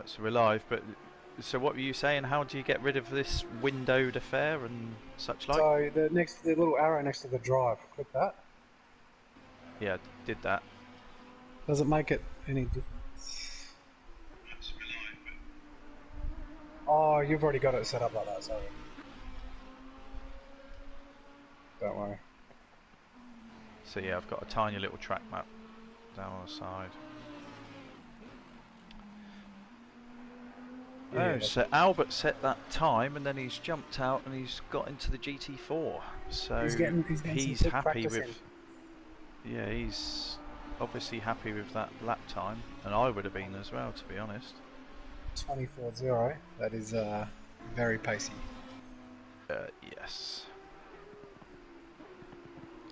so we're live. But so what were you saying? How do you get rid of this windowed affair and such like? So the little arrow next to the drive, click that. Yeah, did that. Does it make it any different? Oh, you've already got it set up like that, sorry. Don't worry. So yeah, I've got a tiny little track map down on the side. Yeah, Oh, so Albert set that time, and then he's jumped out and he's got into the GT4. So he's getting some he's quick happy practice in. with. Yeah, he's obviously happy with that lap time, and I would have been as well, to be honest. 24.0. That is very pacey. Yes.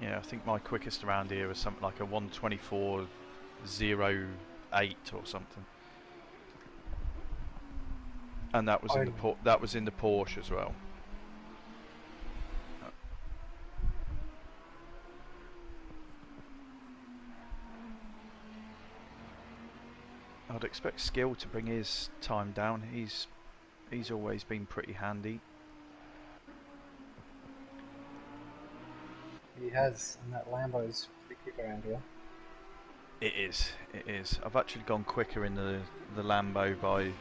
Yeah, I think my quickest around here was something like a 1:24.08 or something, and that was in the Porsche as well. I'd expect Skill to bring his time down. He's always been pretty handy. He has, and that Lambo's pretty quick around here. It is. I've actually gone quicker in the Lambo by,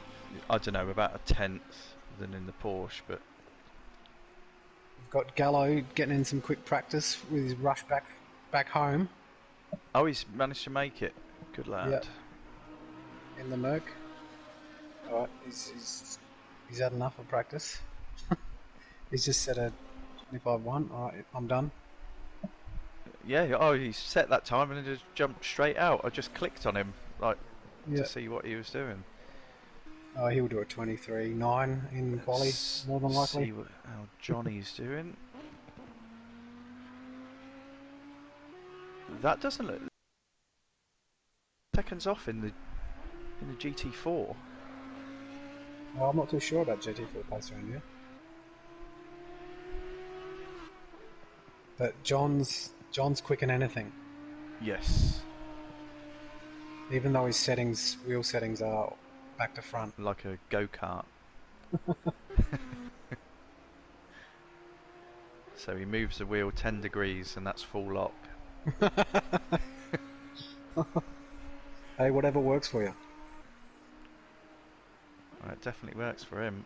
I don't know, about a tenth than in the Porsche, but We've got Gallo getting in some quick practice with his rush back home. oh, he's managed to make it. Good lad. Yep. In the Merc. Alright, he's had enough of practice. He's just set a 25.1. Alright, I'm done. Yeah, oh, he set that time and then just jumped straight out. I just clicked on him, like, to see what he was doing. Oh, he'll do a 23.9 in quali, more than likely. See how Johnny's doing. That doesn't look seconds off in the GT4. Well, I'm not too sure about GT4 pace around here. But John's quick in anything. Yes. Even though his wheel settings are back to front. Like a go-kart. So he moves the wheel 10 degrees and that's full lock. Hey, whatever works for you. Well, it definitely works for him.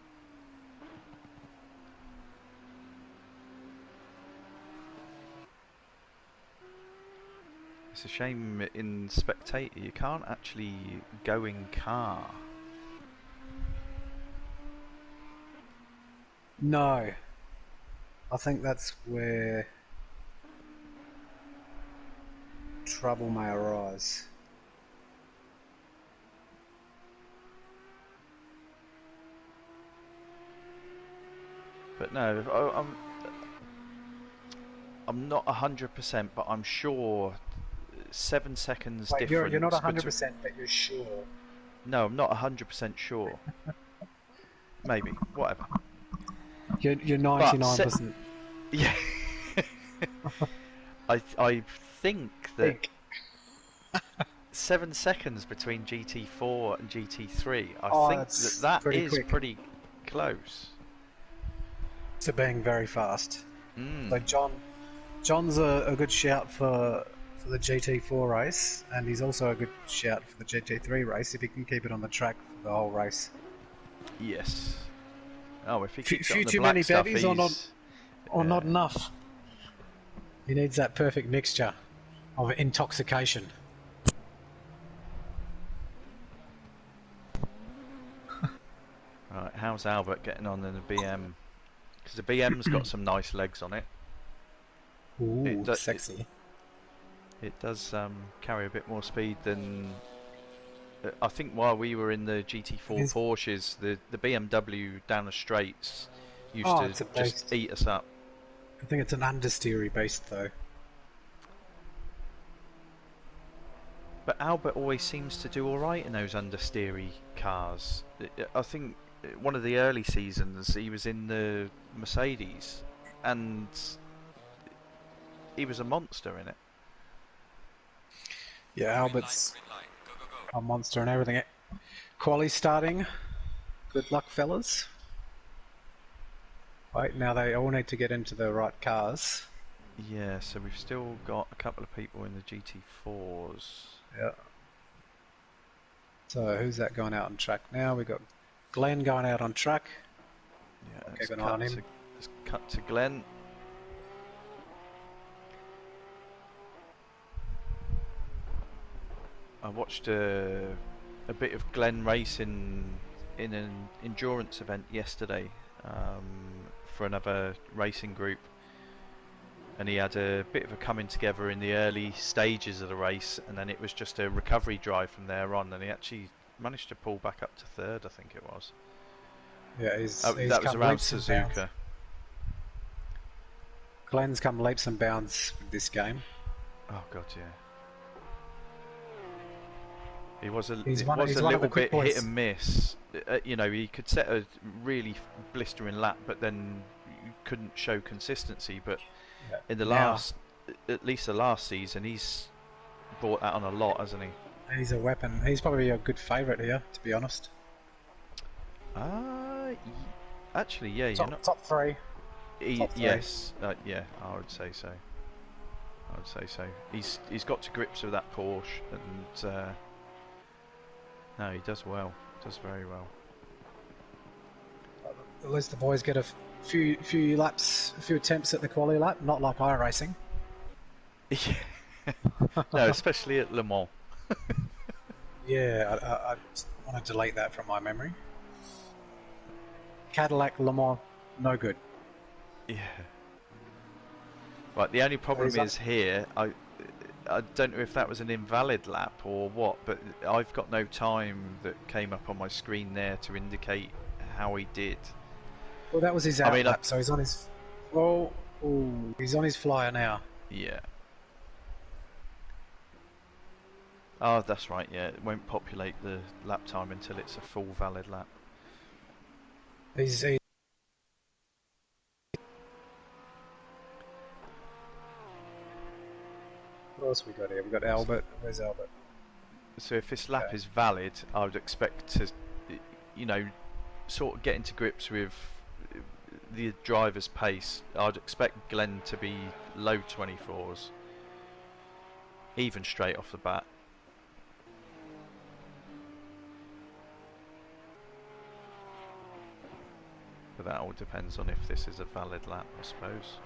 It's a shame in Spectator you can't actually go in car. No. I think that's where trouble may arise. But no, I'm not 100%, but I'm sure 7 seconds Wait, difference. you're not 100%, but you're sure. No, I'm not 100% sure. Maybe, whatever. You're 99%. Yeah. I think that 7 seconds between GT4 and GT3. I think that is pretty close to being very fast. Mm. So John's a good shout for the GT4 race, and he's also a good shout for the GT3 race if he can keep it on the track for the whole race. Yes. Oh, if he keeps few it on the too black many stuff, bevies or not enough. He needs that perfect mixture of intoxication. Right, how's Albert getting on in the BM? Because the BM's got some nice legs on it. Ooh, sexy. It does carry a bit more speed than... I think while we were in the GT4 Porsches, the BMW down the straights used to just eat us up. I think it's an understeery based though. But Albert always seems to do alright in those understeery cars. I think one of the early seasons he was in the Mercedes and he was a monster in it. Yeah, Albert's a monster and everything. Quali starting. Good luck, fellas. Wait, now they all need to get into the right cars. Yeah, so we've still got a couple of people in the GT4s. Yeah. So who's that going out on track now? We've got Glenn going out on track. Yeah, I'll keep an eye on him. Let's cut to Glenn. I watched a bit of Glenn racing in an endurance event yesterday for another racing group, and he had a bit of a coming together in the early stages of the race, and then it was just a recovery drive from there on, and he actually managed to pull back up to third, I think it was. Yeah, he's that was come around leaps and bounds. Suzuka. Glenn's come leaps and bounds with this game. Oh god, yeah. He was a He's little bit hit and miss. You know, he could set a really blistering lap, but then you couldn't show consistency. But in the at least the last season, he's brought that on a lot, hasn't he? He's a weapon. He's probably a good favourite here, to be honest. Actually, yeah, top, you're not. Top three. Top three. Yes, yeah, I would say so. He's got to grips with that Porsche, and no, he does well. Does very well. At least the boys get a few laps, a few attempts at the quali lap, not like iRacing. No, especially at Le Mans. Yeah, I want to delete that from my memory. Cadillac Le Mans, no good. Yeah. Right, the only problem is here, I don't know if that was an invalid lap or what, but I've got no time that came up on my screen there to indicate how he did. Well, that was his out lap, so he's on his... Oh, he's on his flyer now. Yeah. Oh, that's right, yeah. It won't populate the lap time until it's a full valid lap. What else we got here? We've got Albert. Where's Albert? So if this lap is valid, I would expect to, you know, sort of get into grips with the driver's pace. I'd expect Glenn to be low 24s, even straight off the bat. But that all depends on if this is a valid lap, I suppose.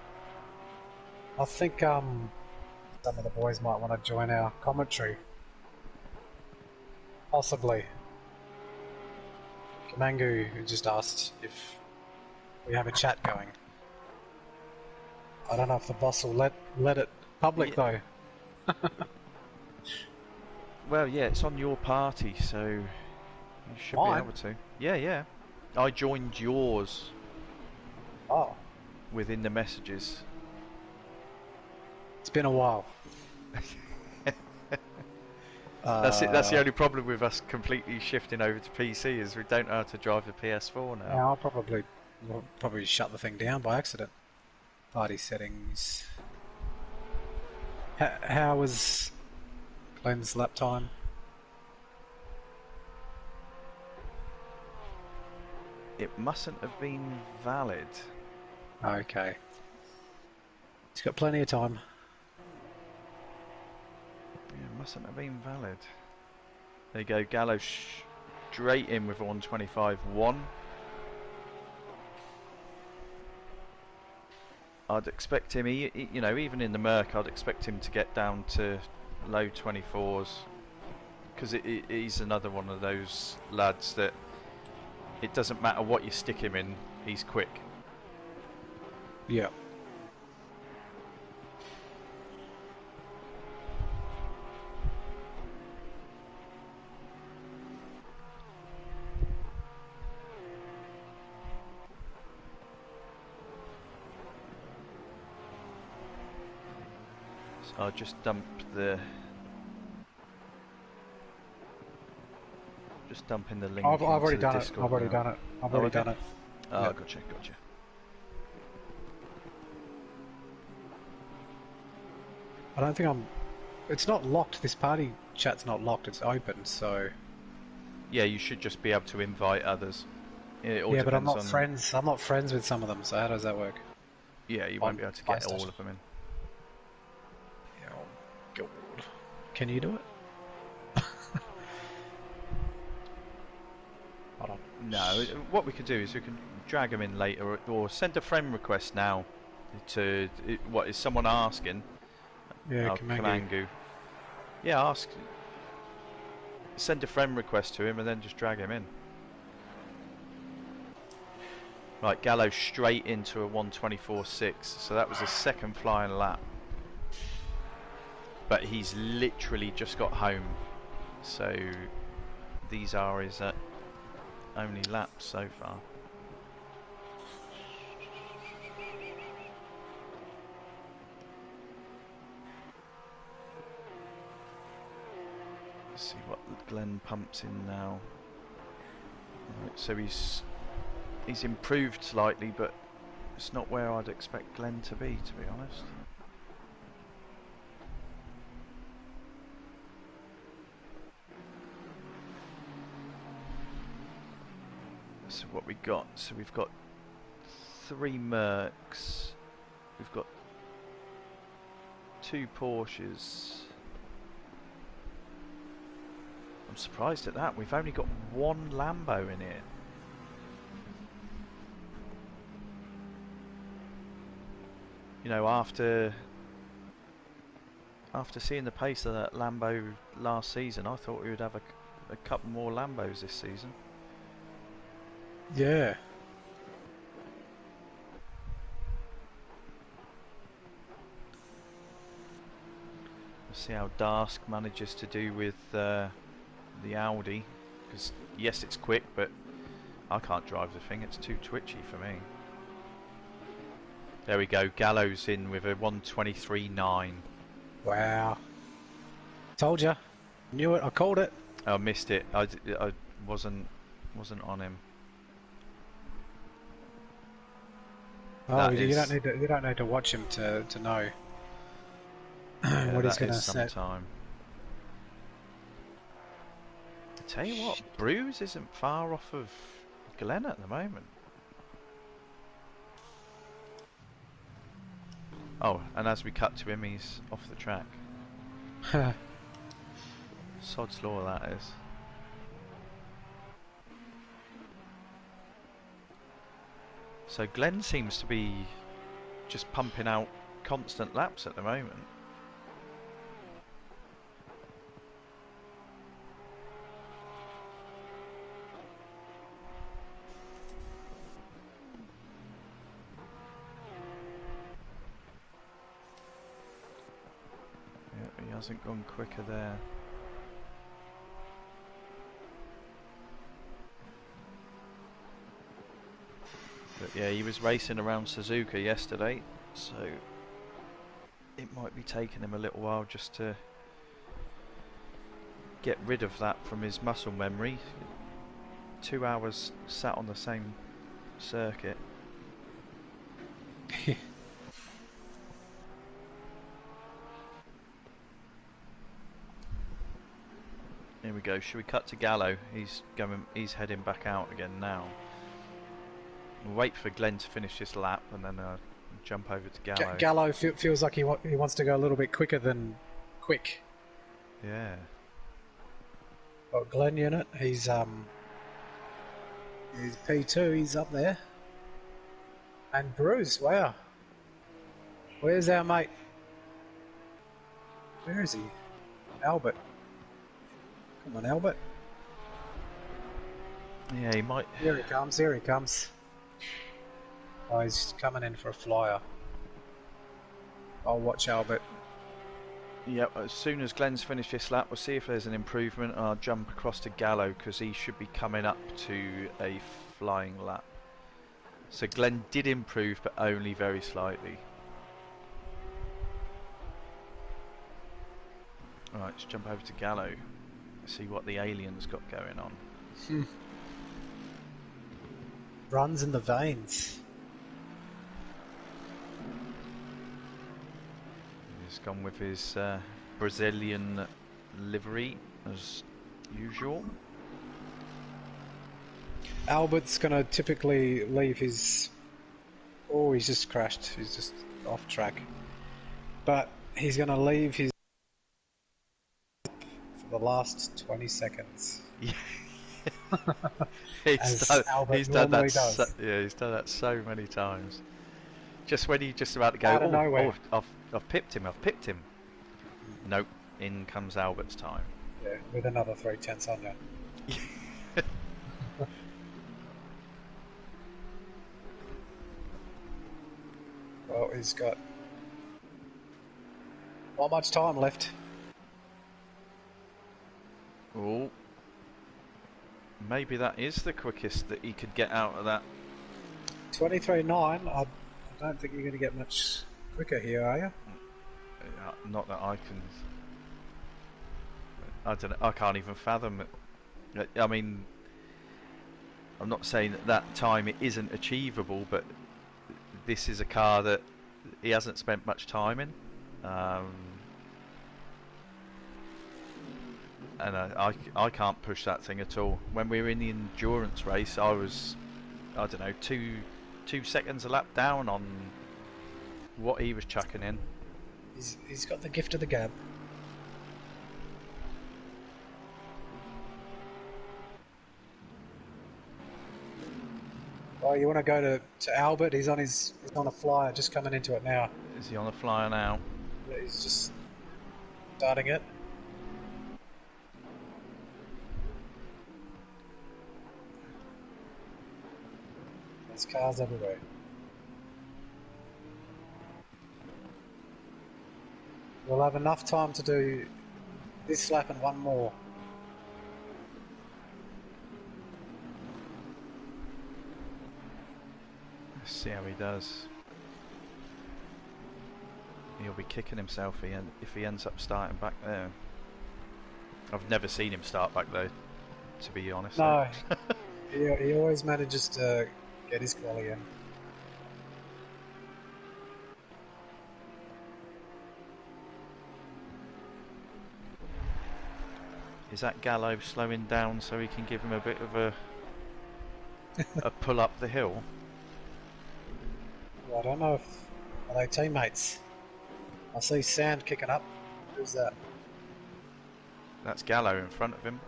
I think some of the boys might want to join our commentary. Possibly. Kamangu just asked if we have a chat going. I don't know if the boss will let it public though. Well, yeah, it's on your party, so you should be able to. Yeah. I joined yours. Oh. Within the messages. It's been a while. That's it. That's the only problem with us completely shifting over to PC is we don't know how to drive the PS4 now. Yeah, we'll probably shut the thing down by accident. Party settings. How was Glenn's lap time? It mustn't have been valid. Okay. He's got plenty of time. Yeah, mustn't have been valid. There you go, Gallo straight in with a 125.1. I'd expect him, you know, even in the Merc, I'd expect him to get down to low 24s. Because he's another one of those lads that it doesn't matter what you stick him in, he's quick. Yeah. So I'll just dump the... Just dumping the link. I've already done it. Discord I've already done it. I've already done it. Oh, yep. Gotcha. I don't think I'm... It's not locked. This party chat's not locked. It's open, so... Yeah, you should just be able to invite others. It all Yeah, but I'm depends not on. friends. I'm not friends with some of them. So how does that work Yeah, you won't on be able to get all PlayStation? of them in. Oh God. Can you do it? Hold on. No, what we could do is we can drag them in later, or send a friend request now. To what is someone asking? Yeah, Oh, Kamangu. Kamangu. Yeah, ask. Send a friend request to him and then just drag him in. Right, Gallo straight into a 1:24.6, so that was his second flying lap. But he's literally just got home, so these are his only laps so far. Let's see what Glenn pumps in now. Right, so he's improved slightly, but it's not where I'd expect Glenn to be honest. So what we got? So we've got 3 Mercs. We've got 2 Porsches. I'm surprised at that. We've only got 1 Lambo in here. You know, after seeing the pace of that Lambo last season, I thought we would have a couple more Lambos this season. Yeah. We'll see how Darsk manages to do with the Audi, because yes, it's quick, but I can't drive the thing. It's too twitchy for me. There we go. Gallo's in with a 1:23.9. Wow. Told ya. Knew it. I called it. I missed it. I wasn't on him. Oh, That you is don't need to watch him to know yeah, what he's that going is to some set. time. I tell you what, Bruce isn't far off of Glenn at the moment. Oh, and as we cut to him, he's off the track. Sod's law, that is. So Glenn seems to be just pumping out constant laps at the moment. Yeah, he hasn't gone quicker there. But yeah, he was racing around Suzuka yesterday, so it might be taking him a little while just to get rid of that from his muscle memory. 2 hours sat on the same circuit. Here we go. Should we cut to Gallo? He's heading back out again now. We'll wait for Glenn to finish this lap and then jump over to Gallo. Gallo feels like he wants to go a little bit quicker than quick. Yeah. Got Glenn unit. He's P2. He's up there. And Bruce. Wow. Where's our mate? Where is he? Albert. Come on, Albert. Yeah, he might. Here he comes. Here he comes. Oh, he's coming in for a flyer. I'll watch Albert. Yep, as soon as Glenn's finished this lap, we'll see if there's an improvement. I'll jump across to Gallo because he should be coming up to a flying lap. So Glenn did improve, but only very slightly. Alright, let's jump over to Gallo. See what the alien's got going on. Runs in the veins. He's gone with his Brazilian livery as usual. Albert's gonna typically leave his. Oh, he's just crashed. He's just off track. But he's gonna leave his for the last 20 seconds, as Albert he's done that. normally does. Yeah, he's done that so many times. Just when he's just about to Out of go, nowhere. I've pipped him. I've pipped him. Nope. In comes Albert's time. Yeah, with another 3/10 under. Well, he's got not much time left. Oh. Maybe that is the quickest that he could get out of that. 23.9. I don't think you're going to get much quicker here, are you? Not that I can. I don't know. I can't even fathom it. I mean, I'm not saying that that time it isn't achievable, but this is a car that he hasn't spent much time in. And I can't push that thing at all. When we were in the endurance race, I was, I don't know, 2 seconds a lap down on what he was chucking in. He's got the gift of the gab. Oh, you want to go to Albert? He's on a flyer, just coming into it now. Is he on the flyer now? Yeah, he's just starting it. There's cars everywhere. We'll have enough time to do this lap and one more. Let's see how he does. He'll be kicking himself if he ends up starting back there. I've never seen him start back there, to be honest. No, he always manages to get his quali in. Is that Gallo slowing down so he can give him a bit of a pull up the hill? Well, I don't know if are they teammates. I see Sand kicking up. Who's that? That's Gallo in front of him.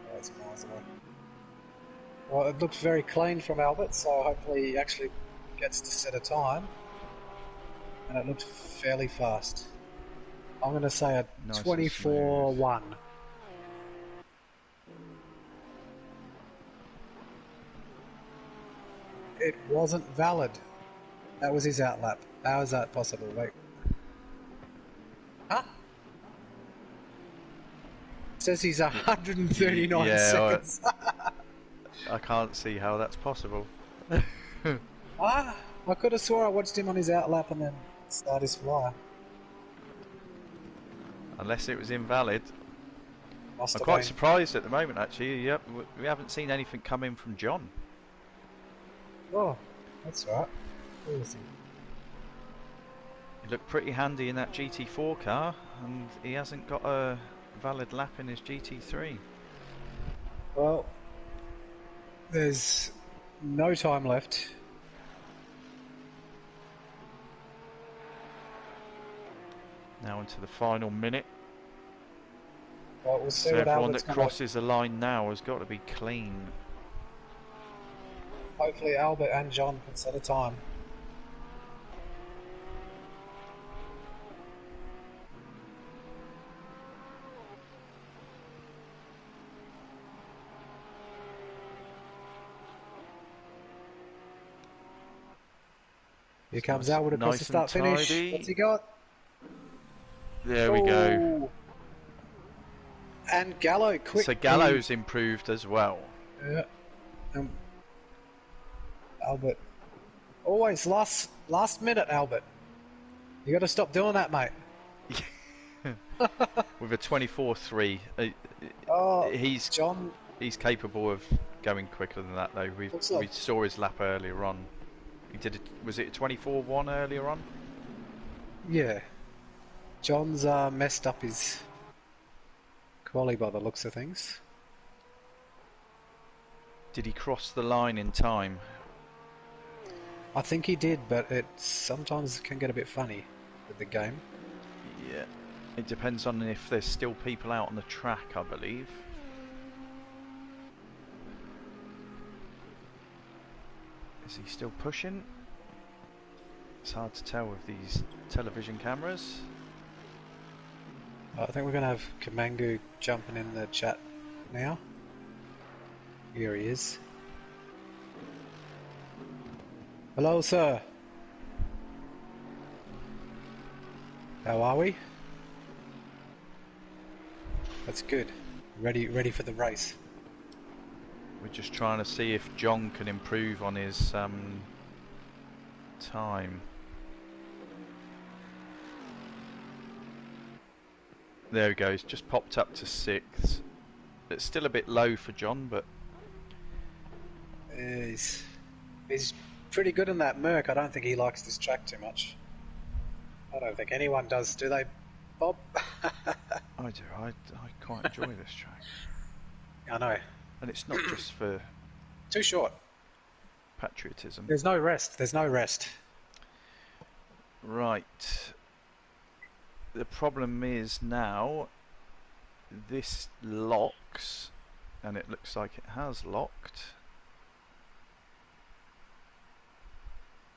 Oh, it's miles away. Well, it looks very clean from Albert, so hopefully he actually gets to set a time. And it looked fairly fast. I'm going to say a Nice 24-1. It wasn't valid. That was his outlap. How is that possible? Wait. Huh? It says he's 139 Yeah, seconds. I can't see how that's possible. Ah, I could have swore I watched him on his outlap and then start his flyer. Unless it was invalid. Must I'm have quite been. surprised at the moment, actually. Yep, we haven't seen anything come in from John. Oh, that's right. Who is he? He looked pretty handy in that GT4 car, and he hasn't got a valid lap in his GT3. Well, there's no time left. Now into the final minute. Well, we'll see So what everyone Albert's that crosses the line now has got to be clean. Hopefully Albert and John can set a time. Here comes Albert across the start finish. What's he got? There we go. And Gallo quick. So Gallo's improved as well. Yeah. Albert. Always last minute, Albert. You got to stop doing that, mate. With a 24.3, Oh, he's John. He's capable of going quicker than that, though. We saw his lap earlier on. He did. Was it a 24.1 earlier on? Yeah. John's messed up his quali by the looks of things. Did he cross the line in time? I think he did, but it sometimes can get a bit funny with the game. Yeah. It depends on if there's still people out on the track, I believe. Is he still pushing? It's hard to tell with these television cameras. I think we're going to have Kamangu jumping in the chat now. Here he is. Hello, sir. How are we? That's good. Ready for the race. We're just trying to see if John can improve on his time. There we go, he's just popped up to 6th. It's still a bit low for John, but... He's pretty good in that Merc. I don't think he likes this track too much. I don't think anyone does, do they, Bob? I do, I quite enjoy this track. I know. And it's not just for... Too short. Patriotism. There's no rest. There's no rest. Right. The problem is now this locks, and it looks like it has locked,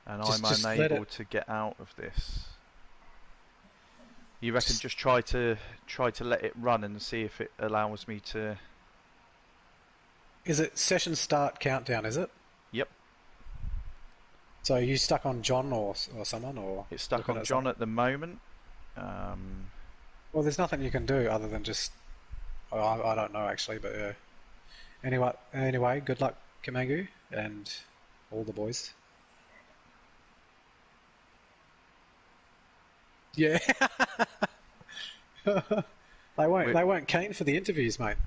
and I'm unable to get out of this. You reckon just try to let it run and see if it allows me to... Is it session start countdown, is it? Yep. So are you stuck on John or someone, or? It's stuck on John at the moment. Well, there's nothing you can do other than just... Oh, I don't know actually, but anyway, good luck, Kamangu, and all the boys. Yeah. They weren't keen for the interviews, mate.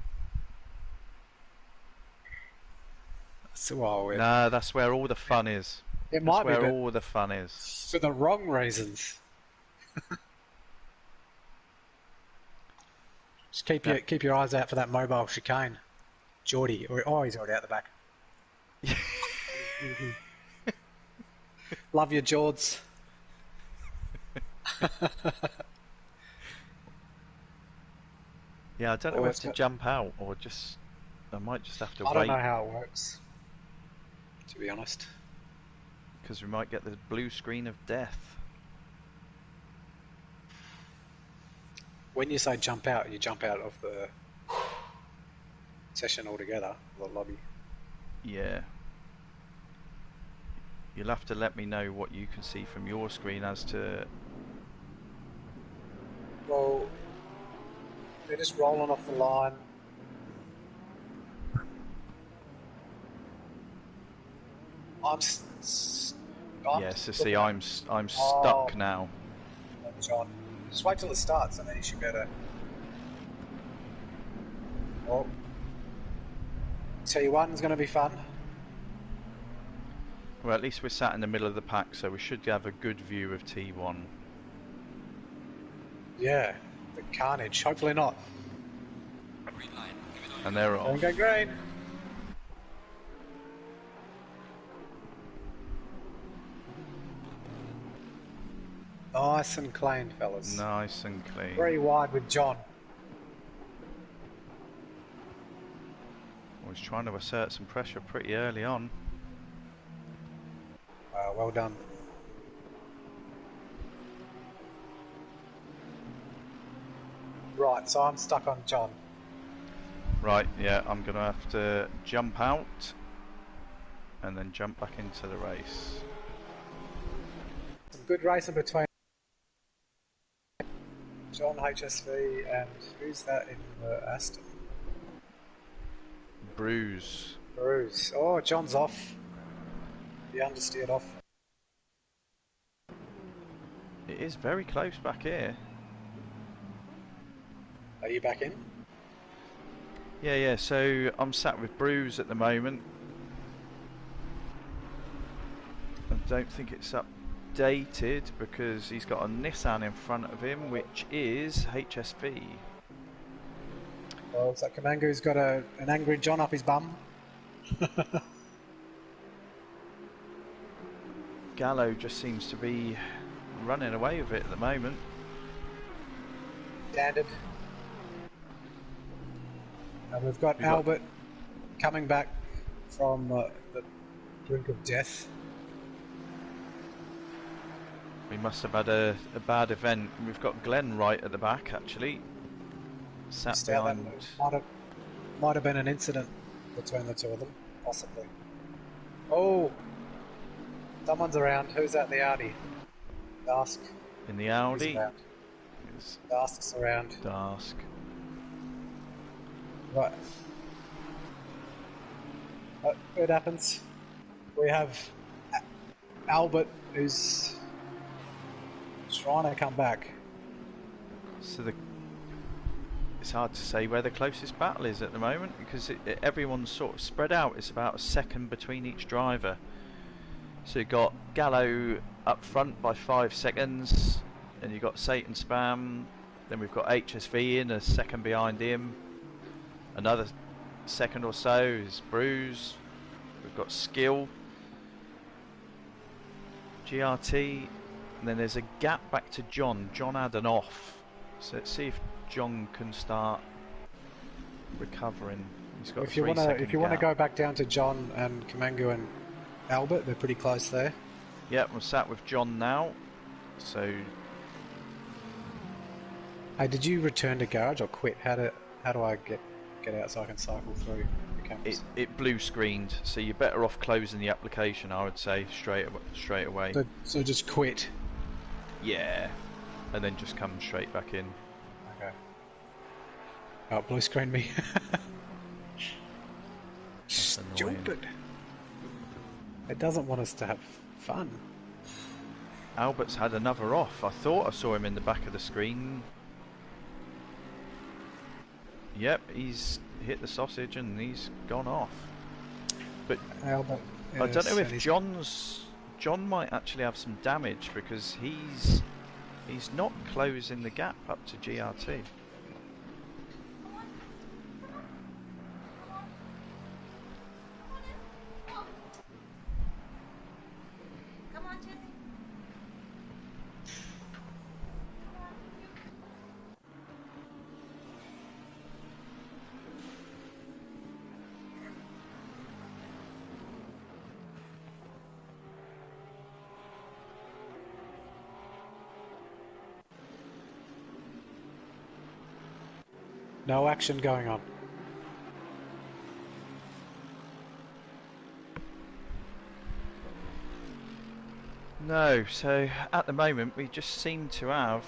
So, nah, that's where all the fun is. It might be where all the fun is. For the wrong reasons. Just keep your eyes out for that mobile chicane, Geordie. Oh, he's already out the back. Love you, Geords. Yeah, I don't know whether to jump out or just... I might just have to wait. I don't know how it works, to be honest. Because we might get the blue screen of death. When you say jump out, you jump out of the session altogether, the lobby. Yeah. You'll have to let me know what you can see from your screen as to... Well, they're just rolling off the line. Yes, so see, I'm stuck now. John, just wait till it starts and then you should be able to... Oh. T1's going to be fun. Well, at least we're sat in the middle of the pack, so we should have a good view of T1. Yeah, the carnage. Hopefully not. And they're off. Go green. Nice and clean, fellas. Nice and clean. Very wide with John. I was trying to assert some pressure pretty early on. Well done. Right, so I'm stuck on John. Right, yeah, I'm going to have to jump out and then jump back into the race. Some good racing between John, HSV, and who's that in the Aston? Bruise. Bruise. Oh, John's off. The understeered off. It is very close back here. Are you back in? Yeah, so I'm sat with Bruise at the moment. I don't think it's updated because he's got a Nissan in front of him, which is HSV. Well, so Kamangu's got an angry John up his bum. Gallo just seems to be running away with it at the moment. Standard. And we've got Albert coming back from the brink of death. We must have had a bad event. We've got Glenn right at the back, actually. Sat behind. Might have been an incident between the two of them, possibly. Oh! Someone's around. Who's at the Audi? Dask. In the Audi? Dask's around. Dask. Right. It happens. We have Albert who's trying to come back. So it's hard to say where the closest battle is at the moment because everyone's sort of spread out. It's about a second between each driver. So you've got Gallo up front by 5 seconds, and you've got Satan Spam. Then we've got HSV in a second behind him. Another second or so is Bruise. We've got Skill, GRT, and then there's a gap back to John. John had an off, so let's see if John can start recovering. He's got if you want to go back down to John and Kamangu and Albert, they're pretty close there. Yep, we're sat with John now. So, hey, did you return to garage or quit? How do I get out so I can cycle through the campus? It blue screened, so you're better off closing the application, I would say, straight away. So just quit. Yeah, and then just come straight back in. Okay. Oh, blue screen me. Stupid. It doesn't want us to have fun. Albert's had another off. I thought I saw him in the back of the screen. Yep, he's hit the sausage and he's gone off. But Albert, I don't know if John might actually have some damage because he's not closing the gap up to GRT. No action going on. No, so at the moment we just seem to have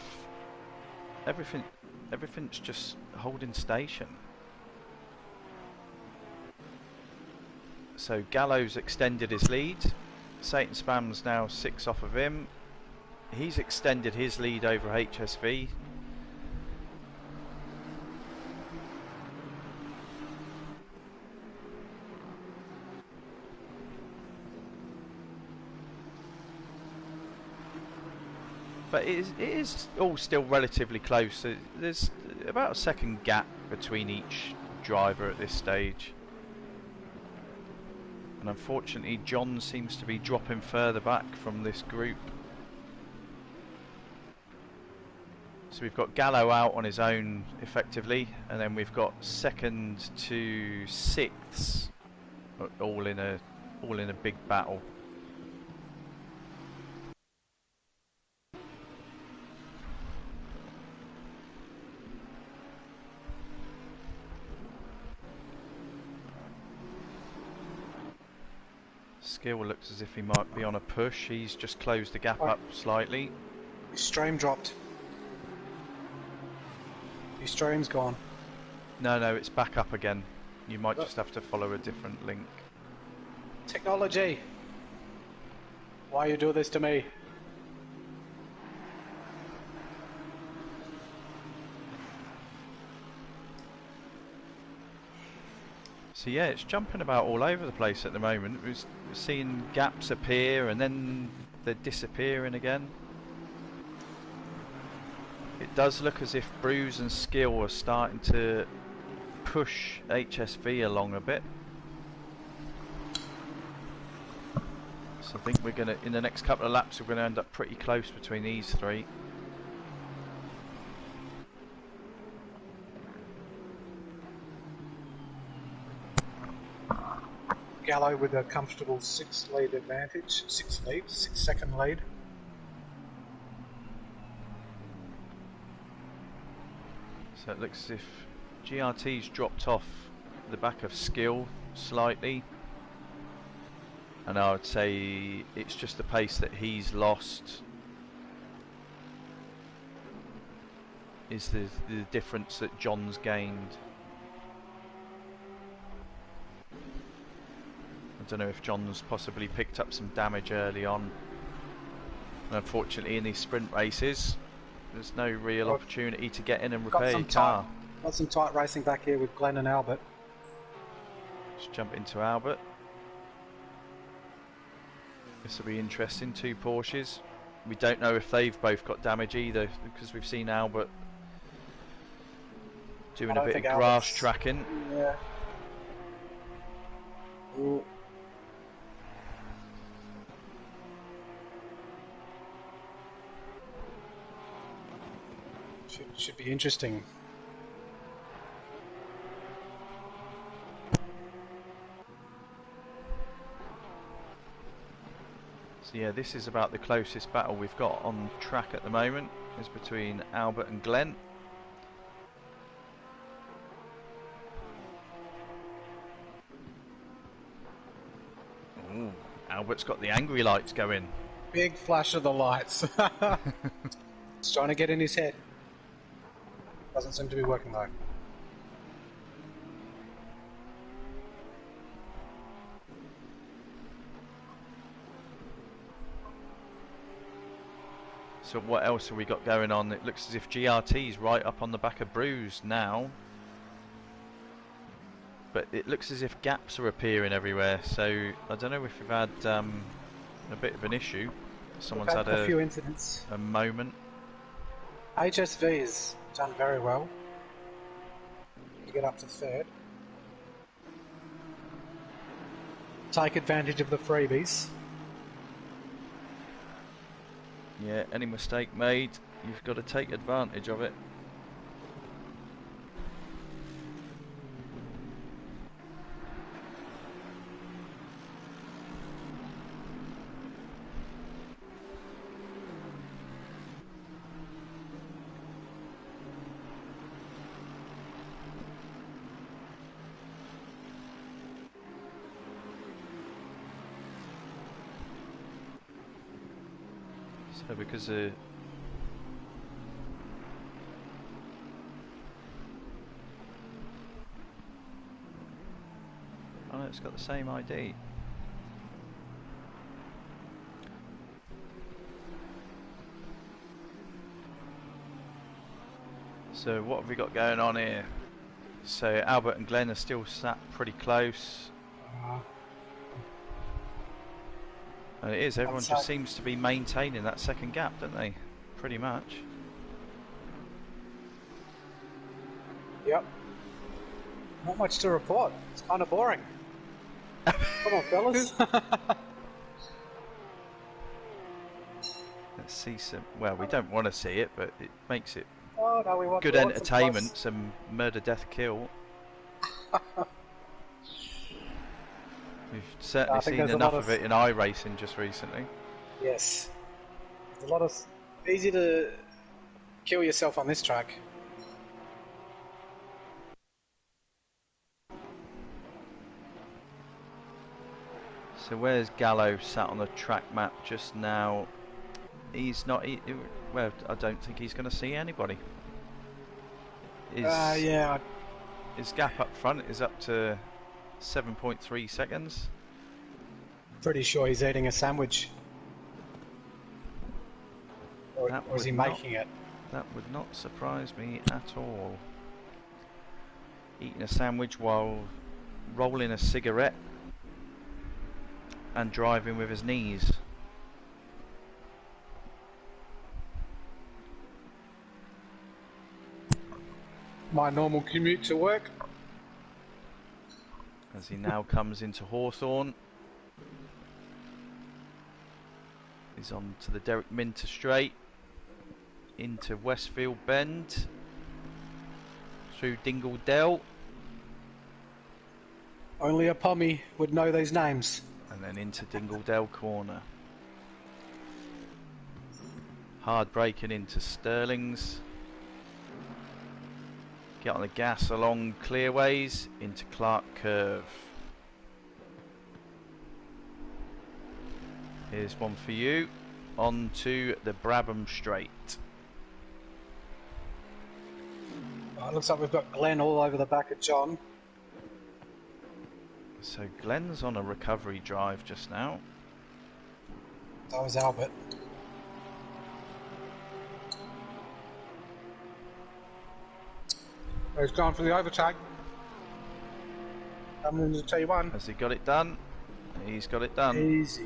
everything's just holding station. So Gallo's extended his lead. Satan Spam's now 6 off of him. He's extended his lead over HSV. But it is all still relatively close. There's about a second gap between each driver at this stage. And unfortunately, John seems to be dropping further back from this group. So we've got Gallo out on his own, effectively, and then we've got 2nd to 6th, all in a big battle. Skill looks as if he might be on a push. He's just closed the gap up slightly. His stream dropped. His stream's gone. No, it's back up again. You might just have to follow a different link. Technology! Why you do this to me? So yeah, it's jumping about all over the place at the moment. We're seeing gaps appear and then they're disappearing again. It does look as if Bruise and Skill are starting to push HSV along a bit. So I think we're gonna, in the next couple of laps, we're gonna end up pretty close between these three. Gallo with a comfortable 6 lead advantage. 6 second lead. So it looks as if GRT's dropped off the back of skill slightly, and I would say it's just the pace that he's lost is the difference that John's gained. I don't know if John's possibly picked up some damage early on. And unfortunately in these sprint races there's no real opportunity to get in and repair your car. Got some tight racing back here with Glenn and Albert. Just jump into Albert. This will be interesting, 2 Porsches. We don't know if they've both got damage either, because we've seen Albert doing a bit of grass tracking. Yeah. Ooh. Should be interesting. So yeah, this is about the closest battle we've got on track at the moment, is between Albert and Glenn. Ooh, Albert's got the angry lights going. Big flash of the lights. He's trying to get in his head. Doesn't seem to be working though. So what else have we got going on? It looks as if GRT's right up on the back of Bruce now. But it looks as if gaps are appearing everywhere, so I don't know if we've had a bit of an issue. Someone's had a few incidents. A moment. HSV has done very well to get up to 3rd. Take advantage of the freebies. Yeah, any mistake made, you've got to take advantage of it. So because oh, it's got the same ID. So what have we got going on here? So Albert and Glenn are still sat pretty close. And it is, everyone just seems to be maintaining that second gap, don't they? Pretty much. Yep. Not much to report. It's kind of boring. Come on, fellas. Let's see some... Well, we don't want to see it, but it makes it no, we want good entertainment, some murder, death, kill. We've certainly seen enough of it in iRacing just recently. Yes. There's a lot of... Easy to kill yourself on this track. So where's Gallo sat on the track map just now? He's not... well, I don't think he's going to see anybody. Yeah. His gap up front is up to 7.3 seconds. Pretty sure he's eating a sandwich. Or is he making it? That would not surprise me at all. Eating a sandwich while rolling a cigarette and driving with his knees. My normal commute to work. As he now comes into Hawthorne. He's on to the Derek Minter straight, into Westfield Bend, through Dingle Dell, Only a pommy would know these names. and then into Dingle Dell corner. Hard braking into Stirlings. Get on the gas along Clearways into Clark Curve. Here's one for you. On to the Brabham Straight. Oh, it looks like we've got Glenn all over the back of John. So Glenn's on a recovery drive just now. So was Albert. He's gone for the overtake. Coming into T1. Has he got it done? He's got it done. Easy.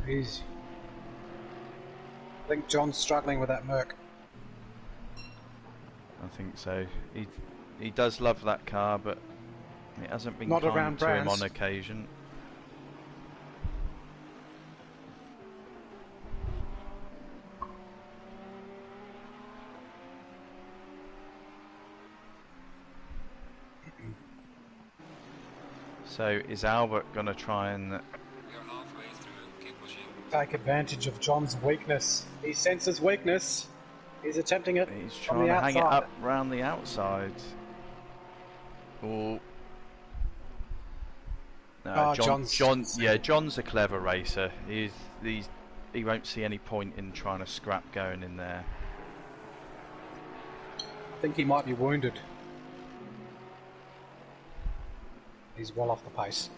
Easy. I think John's struggling with that Merc. I think so. He does love that car, but it hasn't been Not kind around to him brands. on occasion. So is Albert going to try and... We are halfway through. Keep pushing. Take advantage of John's weakness. He senses weakness. He's attempting it He's from trying the to hang it outside. up round the outside. Oh. No, Oh, John's a clever racer. He won't see any point in trying to scrap going in there. I think he might be wounded. He's well off the pace.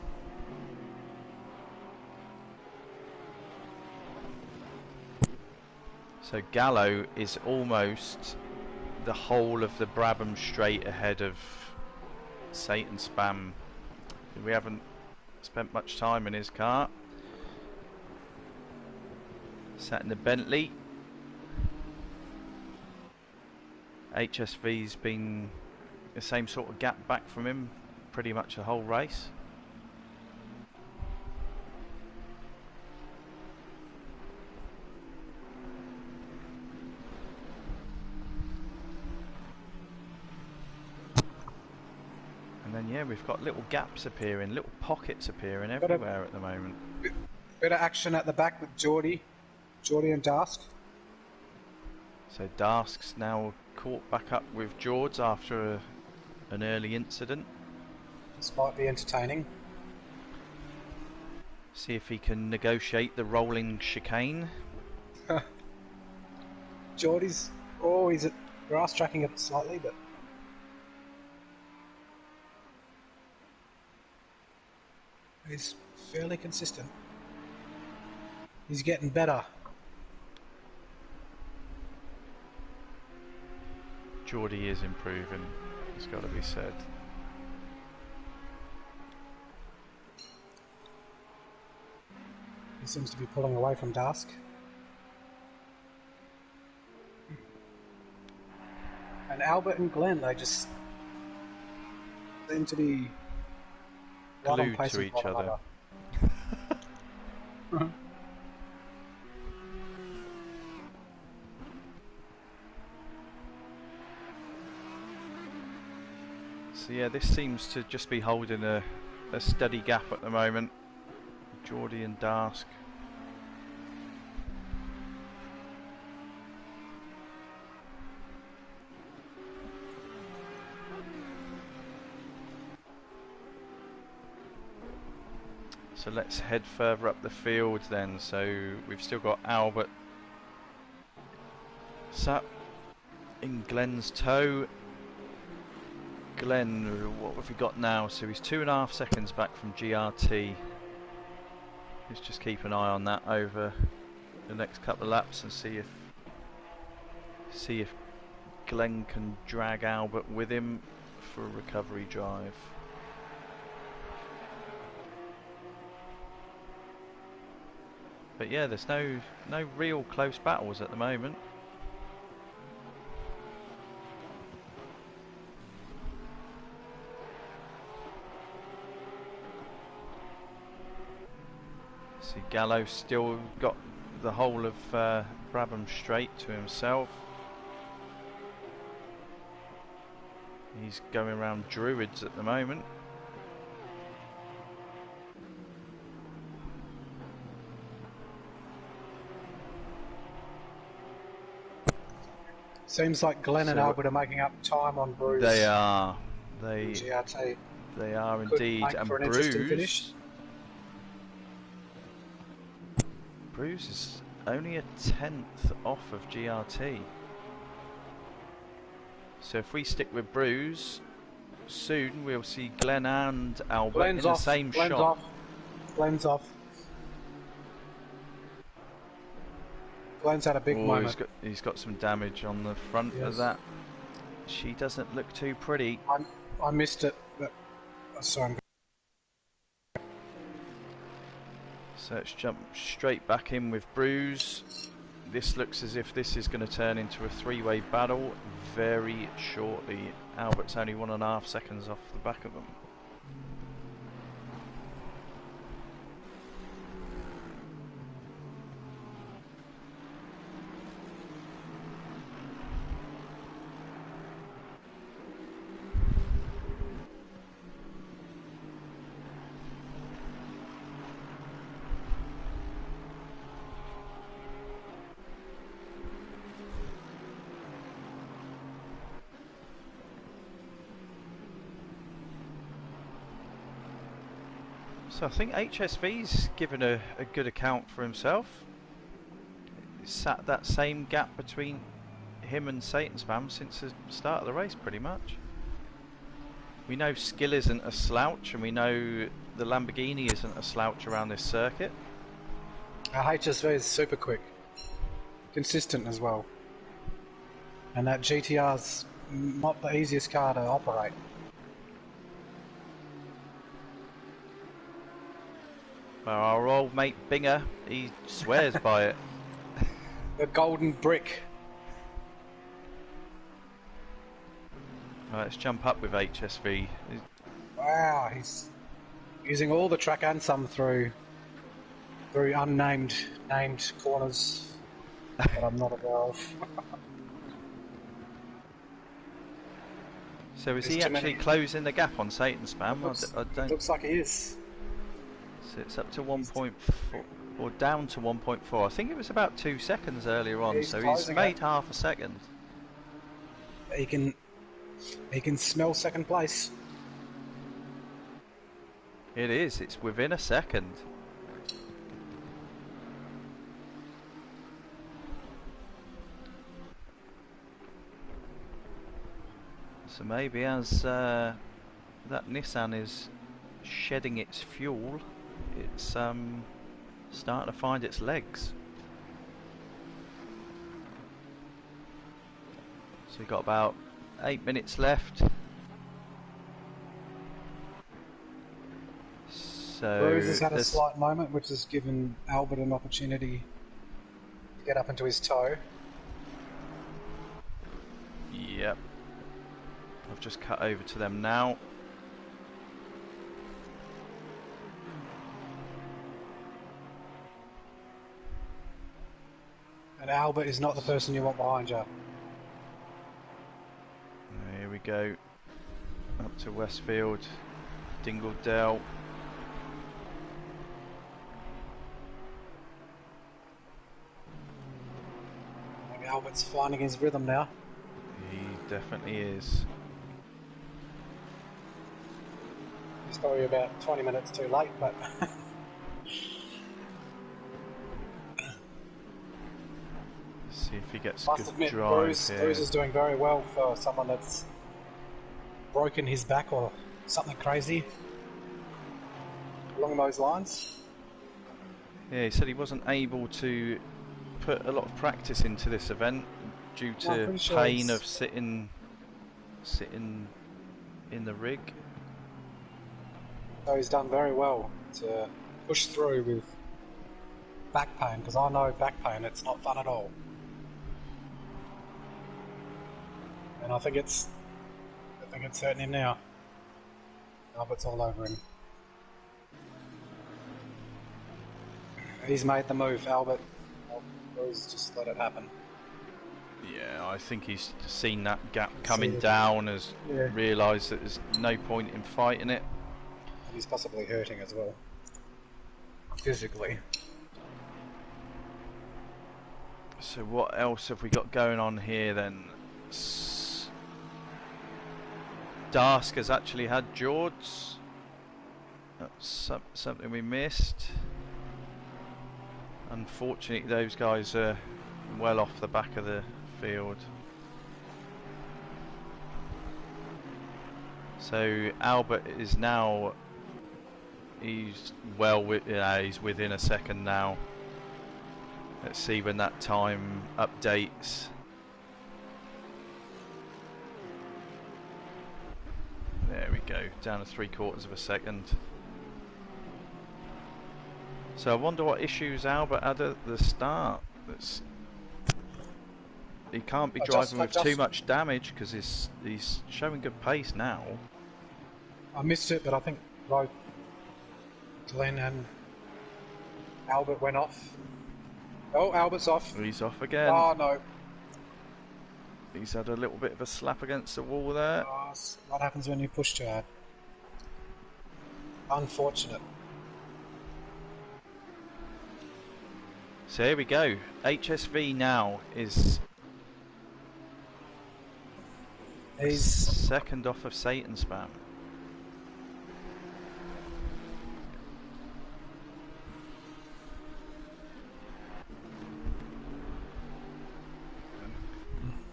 So Gallo is almost the whole of the Brabham Straight ahead of Satan Spam. We haven't spent much time in his car. Sat in the Bentley. HSV's been the same sort of gap back from him pretty much the whole race. And then yeah, we've got little gaps appearing, little pockets appearing everywhere at the moment. Bit of action at the back with Geordie and Dask. So Dask's now caught back up with George after an early incident. This might be entertaining. See if he can negotiate the rolling chicane. Geordie's he's at grass tracking it slightly, but he's fairly consistent. He's getting better. Geordie is improving, it's got to be said. He seems to be pulling away from Dask. And Albert and Glenn, they just seem to be right on Glued pace to with each one other. another. So yeah, this seems to just be holding a steady gap at the moment. Geordie and Dask. So let's head further up the field then. So we've still got Albert sat in Glenn's toe. Glenn, what have we got now? So he's 2.5 seconds back from GRT. Let's just keep an eye on that over the next couple of laps and see if Glenn can drag Albert with him for a recovery drive. But yeah, there's no real close battles at the moment. See, Gallo still got the whole of Brabham Straight to himself. He's going around Druids at the moment. Seems like Glenn and So- Albert are making up time on Bruce. They are. and GRT. They are Could indeed. make And for an interesting finish. Bruce is only a 10th off of GRT. So if we stick with Bruce, soon we'll see Glenn and Albert Glenn's in off. the same Glenn's shot. off. Glenn's off. Glenn's had a big Oh, moment. he's got some damage on the front Yes. of that. She doesn't look too pretty. I missed it, but sorry. So let's jump straight back in with Bruce. This looks as if this is going to turn into a three-way battle very shortly. Albert's only 1.5 seconds off the back of him. So I think HSV's given a good account for himself. Sat that same gap between him and Satan's Spam since the start of the race, pretty much. We know skill isn't a slouch, and we know the Lamborghini isn't a slouch around this circuit. Our HSV is super quick. Consistent as well. And that GTR's not the easiest car to operate. Well, our old mate Binger, he swears by it. The golden brick. Right, let's jump up with HSV. Wow, he's using all the track and some through unnamed named corners that I'm not aware of. So is There's he too actually many. closing the gap on Satan's Spam? I don't. Looks like he is. So it's up to 1.4 or down to 1.4. I think it was about 2 seconds earlier on. He's So he's closing made it. half a second. He can smell second place. It is. It's within a second. So maybe as that Nissan is shedding its fuel, it's starting to find its legs. So we've got about 8 minutes left. So Bruce has had a there's- slight moment, which has given Albert an opportunity to get up into his toe. Yep. I've just cut over to them now. And Albert is not the person you want behind you. Here we go. Up to Westfield, Dingledale. I think Albert's finding his rhythm now. He definitely is. He's probably about 20 minutes too late, but See if he gets must good admit, drive Bruce here. is doing very well for someone that's broken his back or something crazy along those lines. Yeah, he said he wasn't able to put a lot of practice into this event due Well, I'm to pretty sure pain he's- of sitting in the rig. So he's done very well to push through with back pain, because I know back pain, it's not fun at all. And I think it's hurting him now. Albert's all over him. He's made the move, Albert. Bruce just let it happen. Yeah, I think he's seen that gap coming it. down, has Yeah. realised that there's no point in fighting it. And he's possibly hurting as well. Physically. So what else have we got going on here then? Dask has actually had Jords. That's something we missed. Unfortunately, those guys are well off the back of the field. So Albert is now, he's he's within a second now. Let's see when that time updates. There we go, down to 3/4 of a second. So I wonder what issues Albert had at the start. He can't be driving with too much damage because he's showing good pace now. I missed it, but I think both Glenn and Albert went off. Oh, Albert's off. He's off again. Oh no. He's had a little bit of a slap against the wall there. Oh, what happens when you push too hard? Unfortunate. So here we go. HSV now is He's second off of Satan Spam.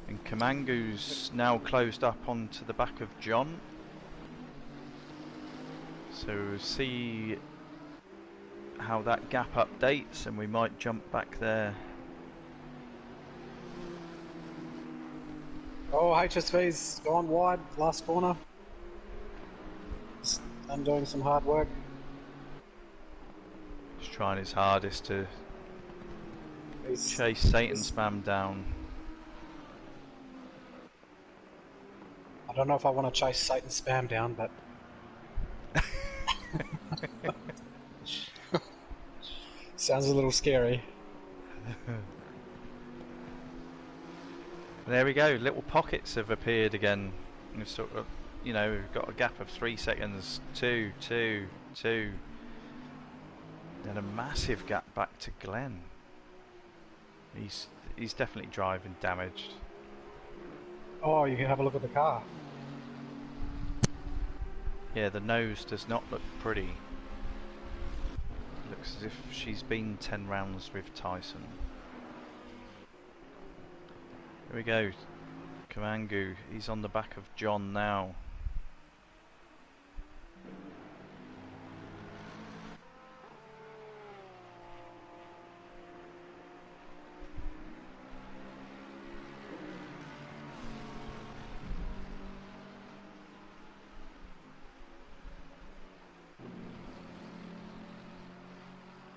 And Kamangu's now closed up onto the back of John. So we'll see how that gap updates, and we might jump back there. Oh, HSV's gone wide, last corner. I'm doing some hard work. He's trying his hardest to chase Satan Spam down. I don't know if I want to chase Satan Spam down, but sounds a little scary. There we go, little pockets have appeared again. We've sort of, you know, we've got a gap of 3 seconds, 2, 2, 2. Then a massive gap back to Glenn. He's definitely driving damaged. Oh, you can have a look at the car. Yeah, the nose does not look pretty. Looks as if she's been 10 rounds with Tyson. Here we go. Kamangu, he's on the back of John now.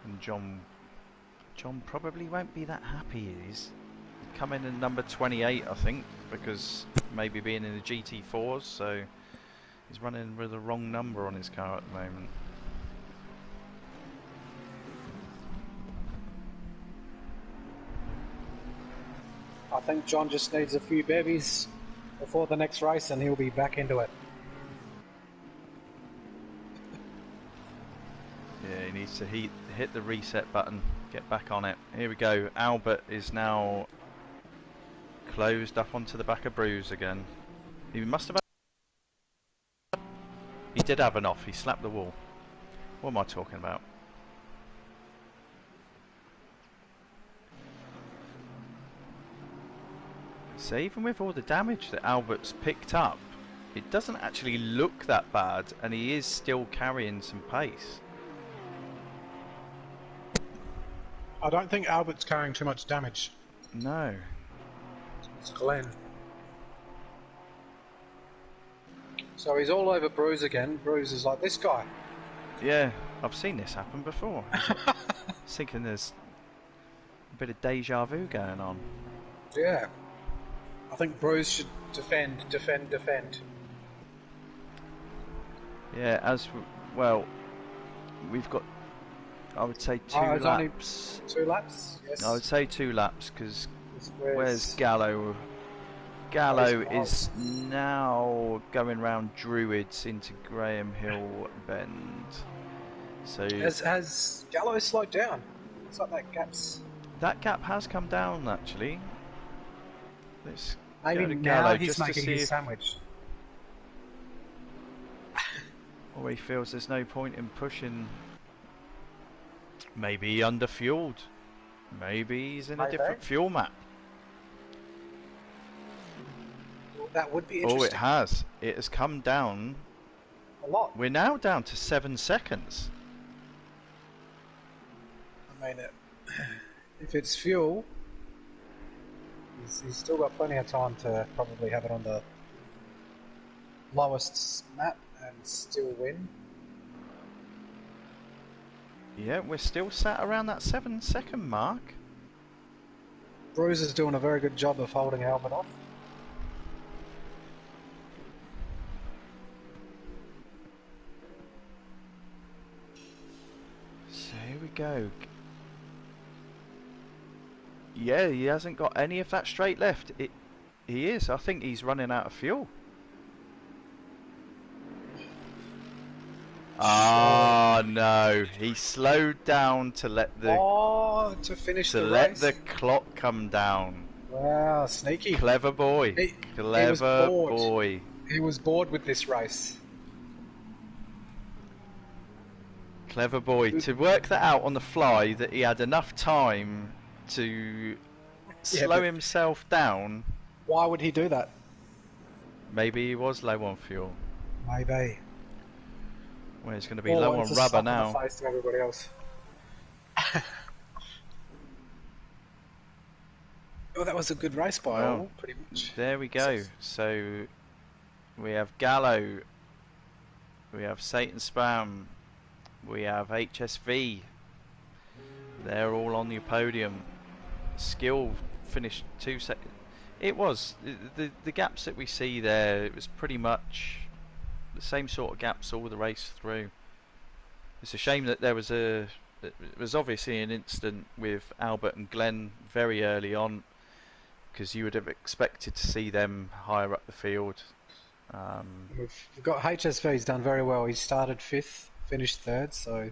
And John probably won't be that happy. He's coming in number 28, I think, because maybe being in the GT4s, so he's running with the wrong number on his car at the moment. I think John just needs a few bevies before the next race and he'll be back into it. Yeah, he needs to hit the reset button, get back on it. Here we go. Albert is now closed up onto the back of Bruce again. He must have had... He did have an off. He slapped the wall. What am I talking about? So even with all the damage that Albert's picked up, it doesn't actually look that bad, and he is still carrying some pace. I don't think Albert's carrying too much damage. No. It's Glenn. So he's all over Bruce again. Bruce is like, this guy. Yeah, I've seen this happen before. I was thinking there's a bit of deja vu going on. Yeah. I think Bruce should defend. Yeah, well, we've got I would say Oh, 2 it's only laps. 2 laps. I would Yes. say 2 laps because where's Where's Gallo? that is Gallo is close. now going round Druids into Graham Hill Bend. So Has Gallo slowed down? Looks like that gap's. that gap has come down actually. Let's Maybe go to now Gallo he's just to making see his if sandwich. he feels there's no point in pushing. Maybe he underfueled. Maybe he's in a Maybe. different fuel map. Well, that would be Oh, it interesting. has. It has come down. A lot. We're now down to 7 seconds. I mean, if it's fuel, he's still got plenty of time to probably have it on the lowest map and still win. Yeah, we're still sat around that 7-second mark. Bruce is doing a very good job of holding Albert off. So here we go. Yeah, he hasn't got any of that straight left. He is. I think he's running out of fuel. Ah, no. He slowed down to let the To finish the race. the clock come down. Wow, sneaky. Clever boy. He was Clever bored. boy. He was bored with this race. Clever boy. To work that out on the fly, that he had enough time to slow but himself down. why would he do that? Maybe he was low on fuel. Maybe. Well, he's going to be low on it's a rubber slap in now. the face to everybody else. Well, that was a good race by Well, all, pretty much. There we go. So we have Gallo, we have Satan Spam, we have HSV. They're all on the podium. Skill finished 2 seconds. It was the gaps that we see there. It was pretty much the same sort of gaps all the race through. It's a shame that there was it was obviously an incident with Albert and Glenn very early on, because you would have expected to see them higher up the field. We've got HSV's done very well. He started 5th, finished 3rd, so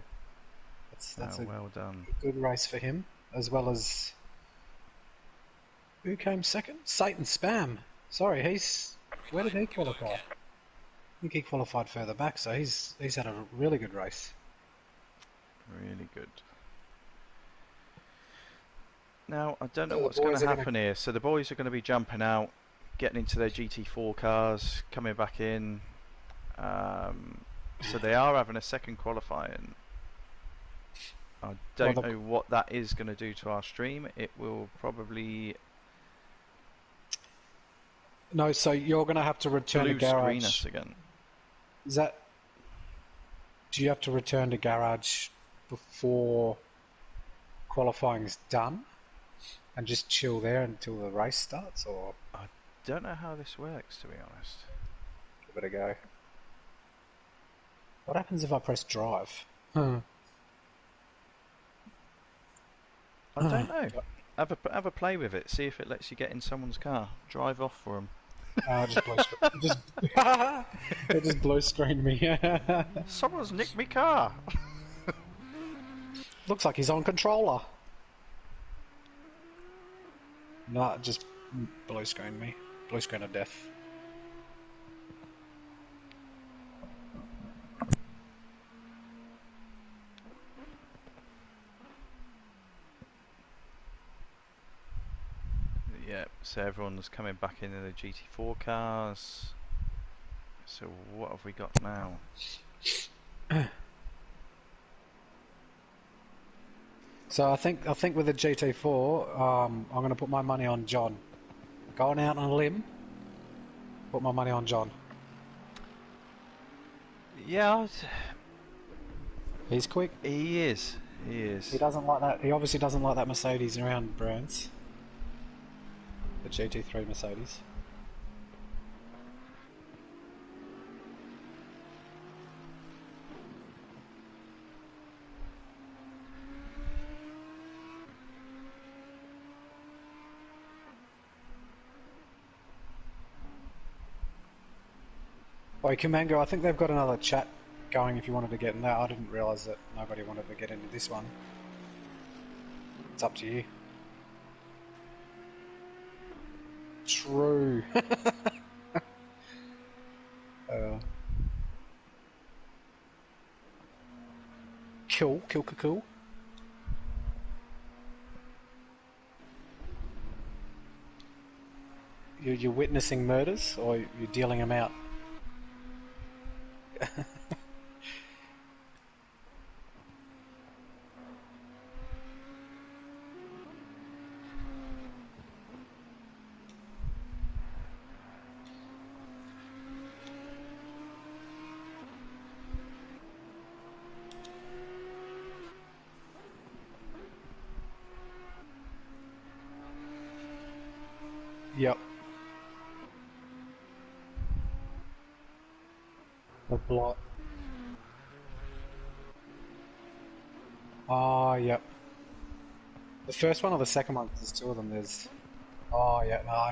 that's a well done. good race for him. As well as who came 2nd? Satan Spam. Sorry, where did he qualify? I think he qualified further back, so he's had a really good race. Really good. Now, I don't know So the what's going boys to are happen here. So the boys are going to be jumping out, getting into their GT4 cars, coming back in. So they are having a second qualifying. I don't know what that is going to do to our stream. It will probably No, so you're going to have to return to blue screen garage. us again. Is that? Do you have to return to garage before qualifying's done, and just chill there until the race starts, or I don't know how this works, to be honest. give it a go? What happens if I press drive? I don't know. Have a play with it. See if it lets you get in someone's car. Drive off for them. Just blue screen. It just blue screened me. Someone's nicked my car. Looks like he's on controller. No, it just blue screened me. Blue screen of death. Yep, so everyone's coming back into the GT4 cars. So what have we got now? So I think with the GT4, I'm going to put my money on John. Going out on a limb, put my money on John. Yeah, He's quick. he is. He is. He doesn't like that. He obviously doesn't like that Mercedes around Brands. The GT3 Mercedes. Oh, Kamango, I think they've got another chat going if you wanted to get in that. I didn't realise that nobody wanted to get into this one. It's up to you. True. Cool. You're witnessing murders, or you're dealing them out? Yep. The blot. Oh, yep. The first one or the second one? There's two of them. There's. Oh, yeah. No.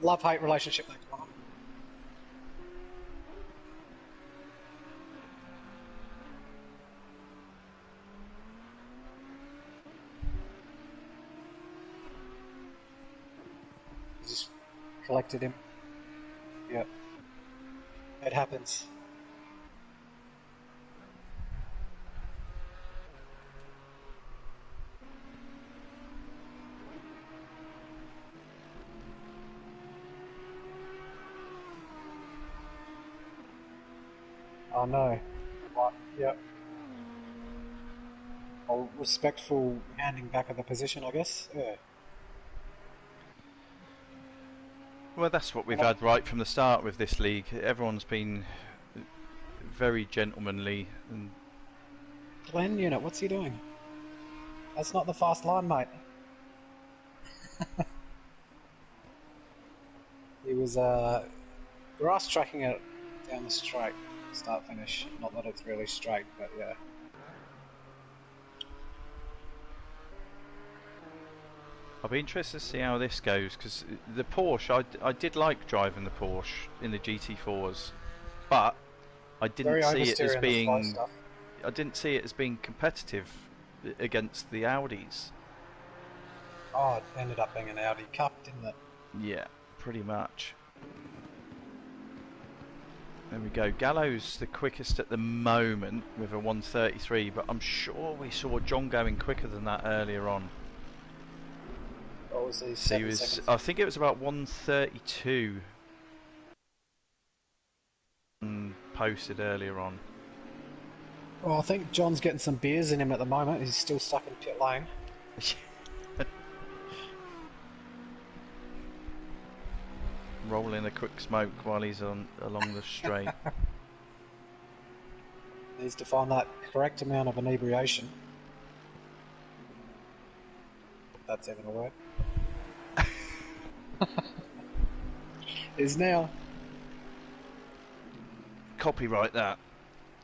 Love-hate relationship. That one. Just collected him. Yep. It happens. Oh no. What? Yep. Well, respectful handing back of the position, I guess. Yeah. Well, that's what we've had right from the start with this league. Everyone's been very gentlemanly. And Glenn Unit, what's he doing? That's not the fast line, mate. He was grass tracking it down the straight, start finish. Not that it's really straight, but yeah. I'll be interested to see how this goes, because the Porsche, I did like driving the Porsche in the GT4s, but I didn't see it as being competitive against the Audis. Oh, it ended up being an Audi Cup, didn't it? Yeah, pretty much. There we go. Gallo's the quickest at the moment with a 1:33, but I'm sure we saw John going quicker than that earlier on. What was he? So he was, seconds? I think it was about 1:32 posted earlier on. Well, I think John's getting some beers in him at the moment. He's still stuck in pit lane. Rolling a quick smoke while he's along the straight. Needs to find that correct amount of inebriation. That's even a word. Is now. Copyright that.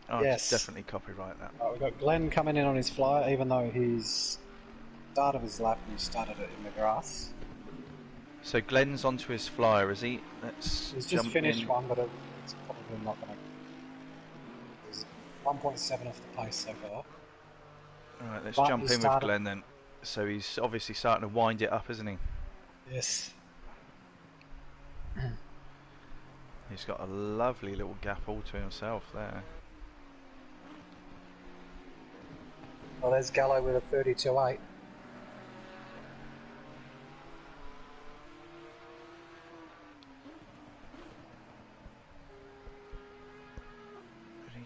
Oh, Yes. definitely copyright that. Right, we've got Glenn coming in on his flyer, even though he's start of his lap and he started it in the grass. So Glenn's onto his flyer, is he? He's just finished one, but it's probably not going to. He's 1.7 off the pace so far. Alright, let's jump in with Glenn then. So he's obviously starting to wind it up, isn't he? Yes. He's got a lovely little gap all to himself there. Well, there's Gallo with a 32.8.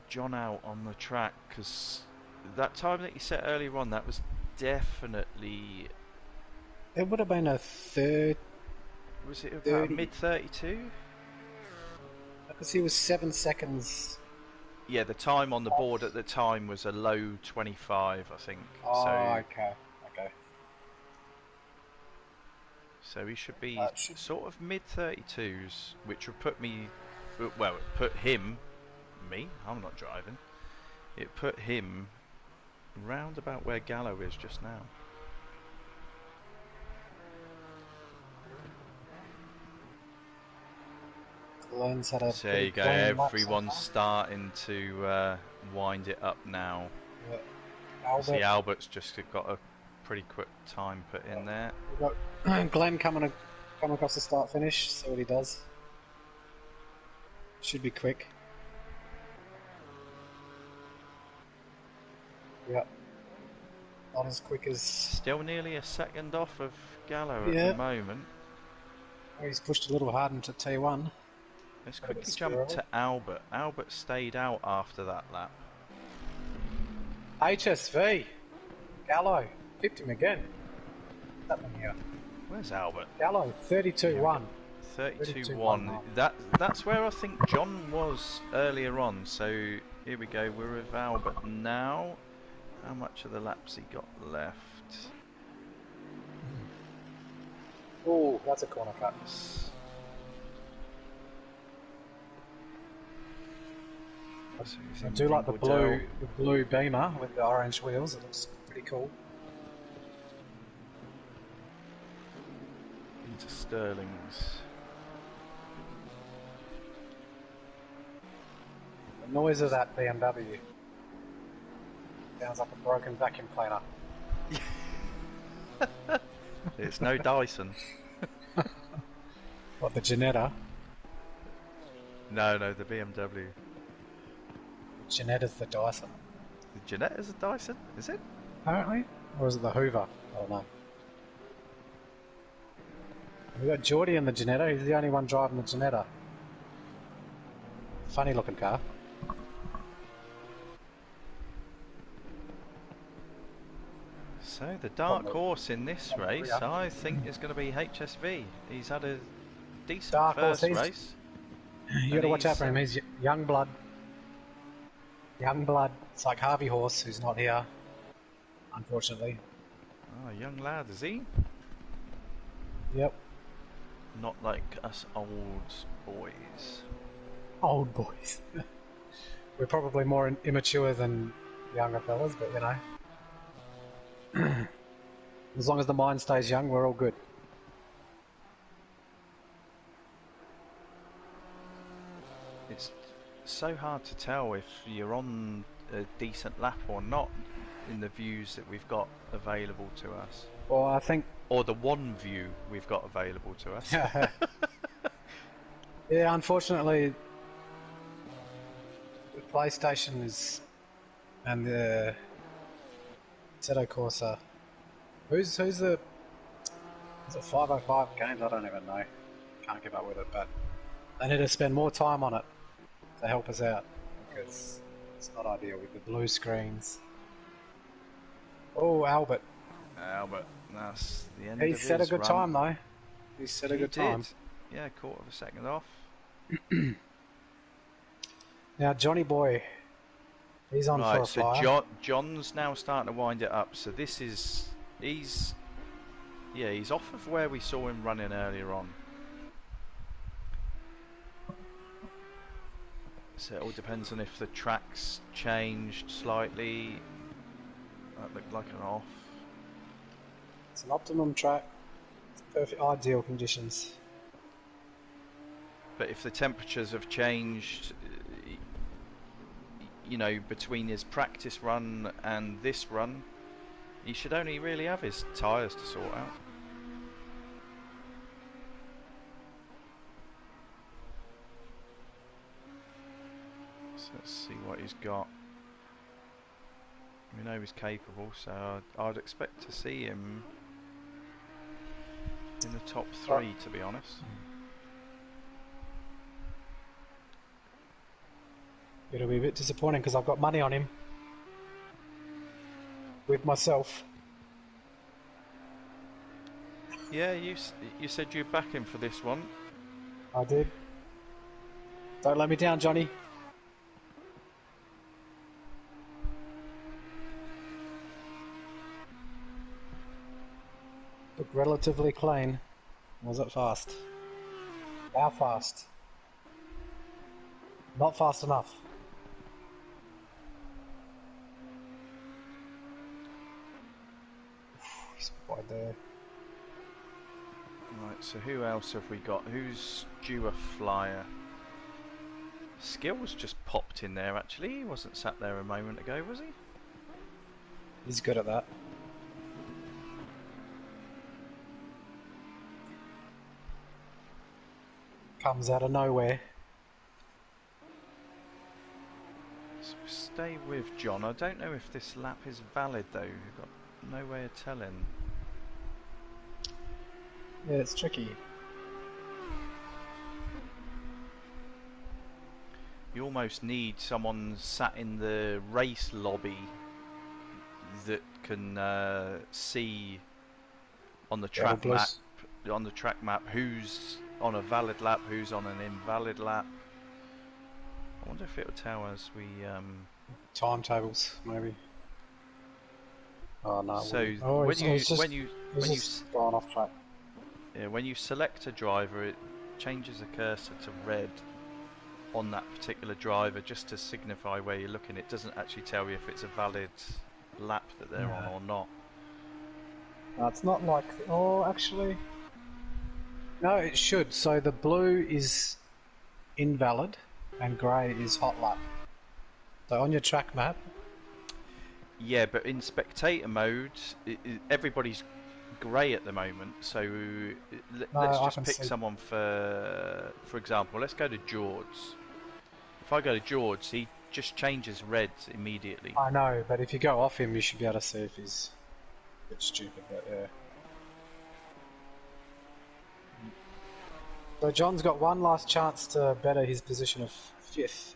John out on the track, because that time that you set earlier on, that was definitely. It would have been a third. Was it about mid 32? Because he was 7 seconds. Yeah, the time on the board at the time was a low 25, I think. Oh, so, okay. So he should be sort of mid 32s, which would put me. Well, it put him. Me? I'm not driving. It put him round about where Gallo is just now. Glenn's had a So there pretty you go, clean lap so everyone's far. starting to wind it up now. Yeah. I see Albert, Albert's just got a pretty quick time put in there. we've got Glenn coming across the start finish. See what he does. Should be quick. Yep. Not as quick as. Still nearly a second off of Gallo Yeah. at the moment. He's pushed a little hard into T1. Let's Got a bit quickly jump squirrely. to Albert. Albert stayed out after that lap. HSV. Gallo. Pipped him again. What's happening here? Where's Albert? Gallo, 32-1. 32-1. That's where I think John was earlier on. So here we go. We're with Albert now. How much of the laps he got left? Oh, that's a corner cut. So he's I in do like the Dingledale. blue Beamer with the orange wheels. It looks pretty cool. Into Sterling's. The noise of that BMW sounds like a broken vacuum cleaner. It's no Dyson. What, the Janetta? No, the BMW. Janetta's the Dyson, The Jeanette is a Dyson, is it? apparently? Or is it the Hoover? I don't know. We've got Geordie in the Janetta. He's the only one driving the Janetta. Funny looking car. So the dark horse in this on the race, rear. I think, is going to be HSV. He's had a decent Dark horse, first he's- race. You got to watch out for him. He's young blood. Young blood. It's like Harvey Horse, who's not here, unfortunately. Oh, young lad, is he? Yep. Not like us old boys. Old boys. We're probably more immature than younger fellas, but you know. As long as the mind stays young, we're all good. It's so hard to tell if you're on a decent lap or not in the views that we've got available to us. Well, I think. Or the one view we've got available to us. Yeah, unfortunately, the PlayStation is. And the. Assetto Corsa. Who's the. Is it 505 games? I don't even know. Can't keep up with it, but. They need to spend more time on it to help us out because it's not ideal with the blue screens. Oh, Albert. Albert, that's the end He of set a his good run. time though. He set a He good time. did. Yeah, quarter of a second off. Now Johnny Boy, he's on for a Right, so flyer. John's now starting to wind it up. So this is he's off of where we saw him running earlier on. So it all depends on if the track's changed slightly. That looked like an off. It's an optimum track. It's perfect, ideal conditions. But if the temperatures have changed, you know, between his practice run and this run, he should only really have his tyres to sort out. So let's see what he's got. We know he's capable, so I'd expect to see him in the top three, to be honest. It'll be a bit disappointing because I've got money on him. With myself. Yeah, you said you'd back him for this one. I did. Don't let me down, Johnny. Look relatively clean. Was it fast? How fast? Not fast enough. He's wide there. Right, so who else have we got? Who's due a flyer? Skills just popped in there actually. He wasn't sat there a moment ago, was he? He's good at that. Comes out of nowhere. So stay with John. I don't know if this lap is valid though. We've got no way of telling. Yeah, it's tricky. You almost need someone sat in the race lobby that can see on the track map, who's on a valid lap, who's on an invalid lap. I wonder if it'll tell us we. Timetables, maybe. Oh no. So when you gone off track. Yeah, when you select a driver, it changes the cursor to red on that particular driver just to signify where you're looking. It doesn't actually tell you if it's a valid lap that they're on or not. No, it's not like. Oh, actually. No, it should. So the blue is invalid and grey is hot lap. So on your track map. Yeah, but in spectator mode, everybody's grey at the moment. So let's just pick someone for example. Let's go to George. If I go to George, he just changes red immediately. I know, but if you go off him, you should be able to see if he's a bit stupid. But yeah. So John's got one last chance to better his position of 5th.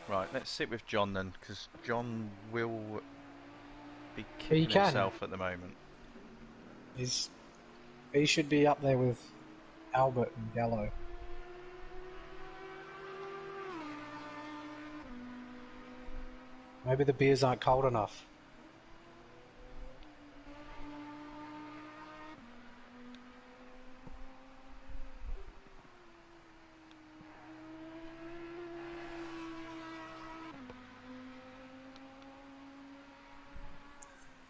Right, let's sit with John then, because John will be kicking himself at the moment. He should be up there with Albert and Gallo. Maybe the beers aren't cold enough.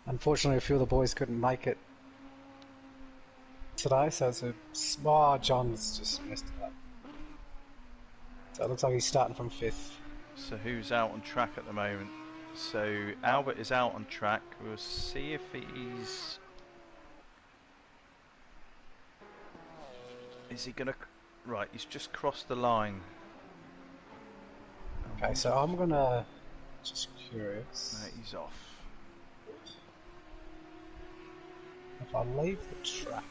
Unfortunately, a few of the boys couldn't make it today, so it's John's just messed it up. So it looks like he's starting from 5th. So who's out on track at the moment? So Albert is out on track. We'll see if he's... Is he gonna... Right, he's just crossed the line. Okay, so I'm gonna... Just curious. No, he's off. If I leave the track...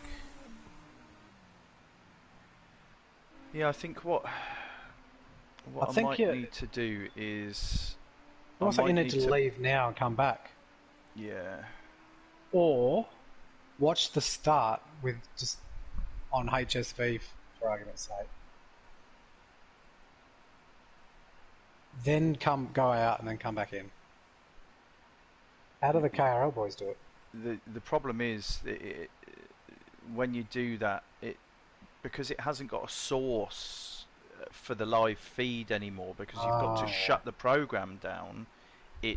Yeah, I think what I might need to do is... Almost like you need to leave now and come back. Yeah. Or watch the start with just on HSV for argument's sake. Then go out and then come back in. How do the KRL boys do it? The problem is when you do that, because it hasn't got a source for the live feed anymore, because you've got to shut the program down.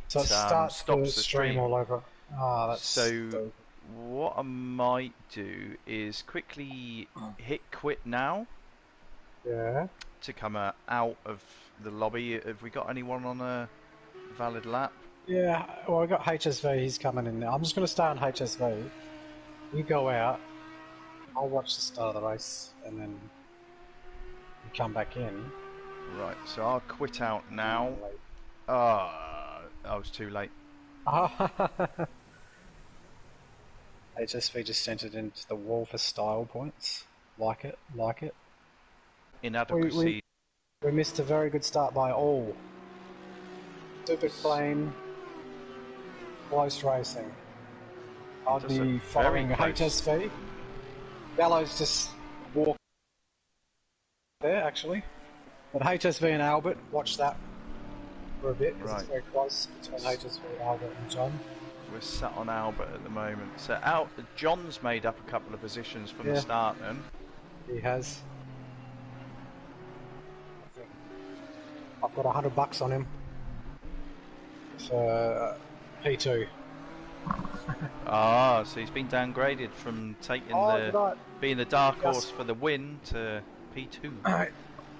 So it stops the stream all over. That's so what I might do is quickly hit quit now. Yeah. To come out of the lobby. Have we got anyone on a valid lap? Yeah, well, I got HSV, he's coming in now. I'm just going to stay on HSV. You go out, I'll watch the start of the race, and then you come back in. Right, so I'll quit out now. I was too late. HSV just sent it into the wall for style points. Like it. Inadequacy. We missed a very good start by all. Super Clean, close racing. I'll be following HSV. Gallows just walked there, actually. But HSV and Albert, watch that for a bit, because it's very close between HSV, Albert and John. We're sat on Albert at the moment. So John's made up a couple of positions from the start then. He has. I've got $100 on him for P2. So he's been downgraded from taking being the dark horse for the win to P2.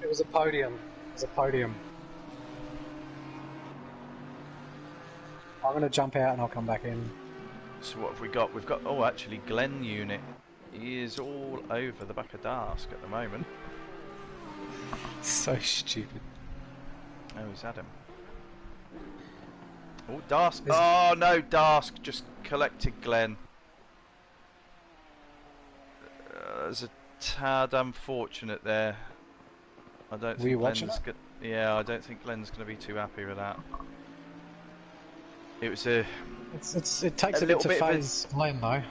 It was a podium. There's a podium. I'm going to jump out and I'll come back in. So what have we got? We've got, oh, actually, Glenn Unit. He is all over the back of Dask at the moment. So stupid. Oh, he's had him. Oh, Dask. There's- Oh, no, Dask just collected Glenn. There's a tad unfortunate there. I don't Were you think watching Glenn's it? yeah, I don't think Glenn's going to be too happy with that. It was a It takes A a bit little to bit of a- phase Glenn though.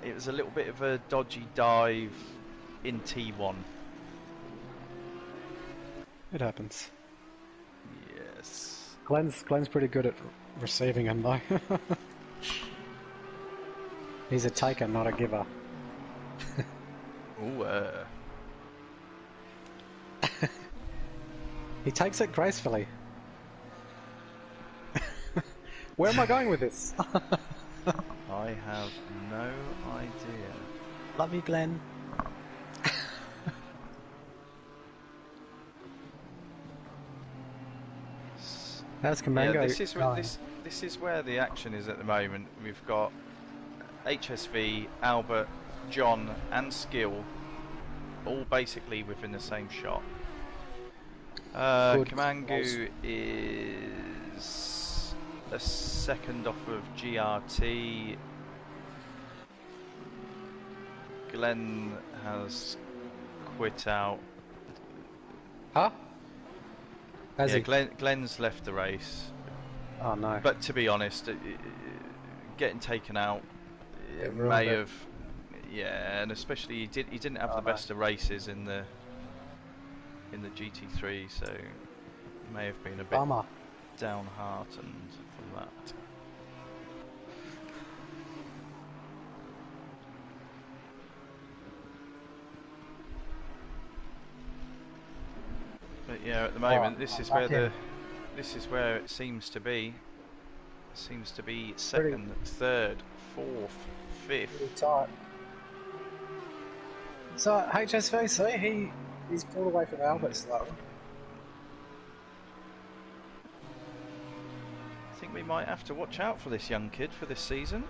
it was a little bit of a dodgy dive in T1. It happens. Yes. Glenn's pretty good at receiving him though. He's a taker, not a giver. Ooh, He takes it gracefully. Where am I going with this? I have no idea. Love you, Glenn. How's Commando? Yeah, this is where going? this is where the action is at the moment. We've got HSV, Albert, John, and Skill, all basically within the same shot. Good. Kamangu is a second off of GRT. Glenn has quit out. Huh? Has Yeah, he? Glenn's left the race. Oh no. But to be honest, getting taken out It may ruined it. have, yeah, and especially he didn't have Oh, the no. best of races in the GT3, so he may have been a bit Bummer. downhearted from that. But yeah, at the moment, this is where it seems to be. Seems to be second, third, fourth, Pretty fifth. tight. So HSVC, he's pulled away from Albert slightly. I think we might have to watch out for this young kid for this season.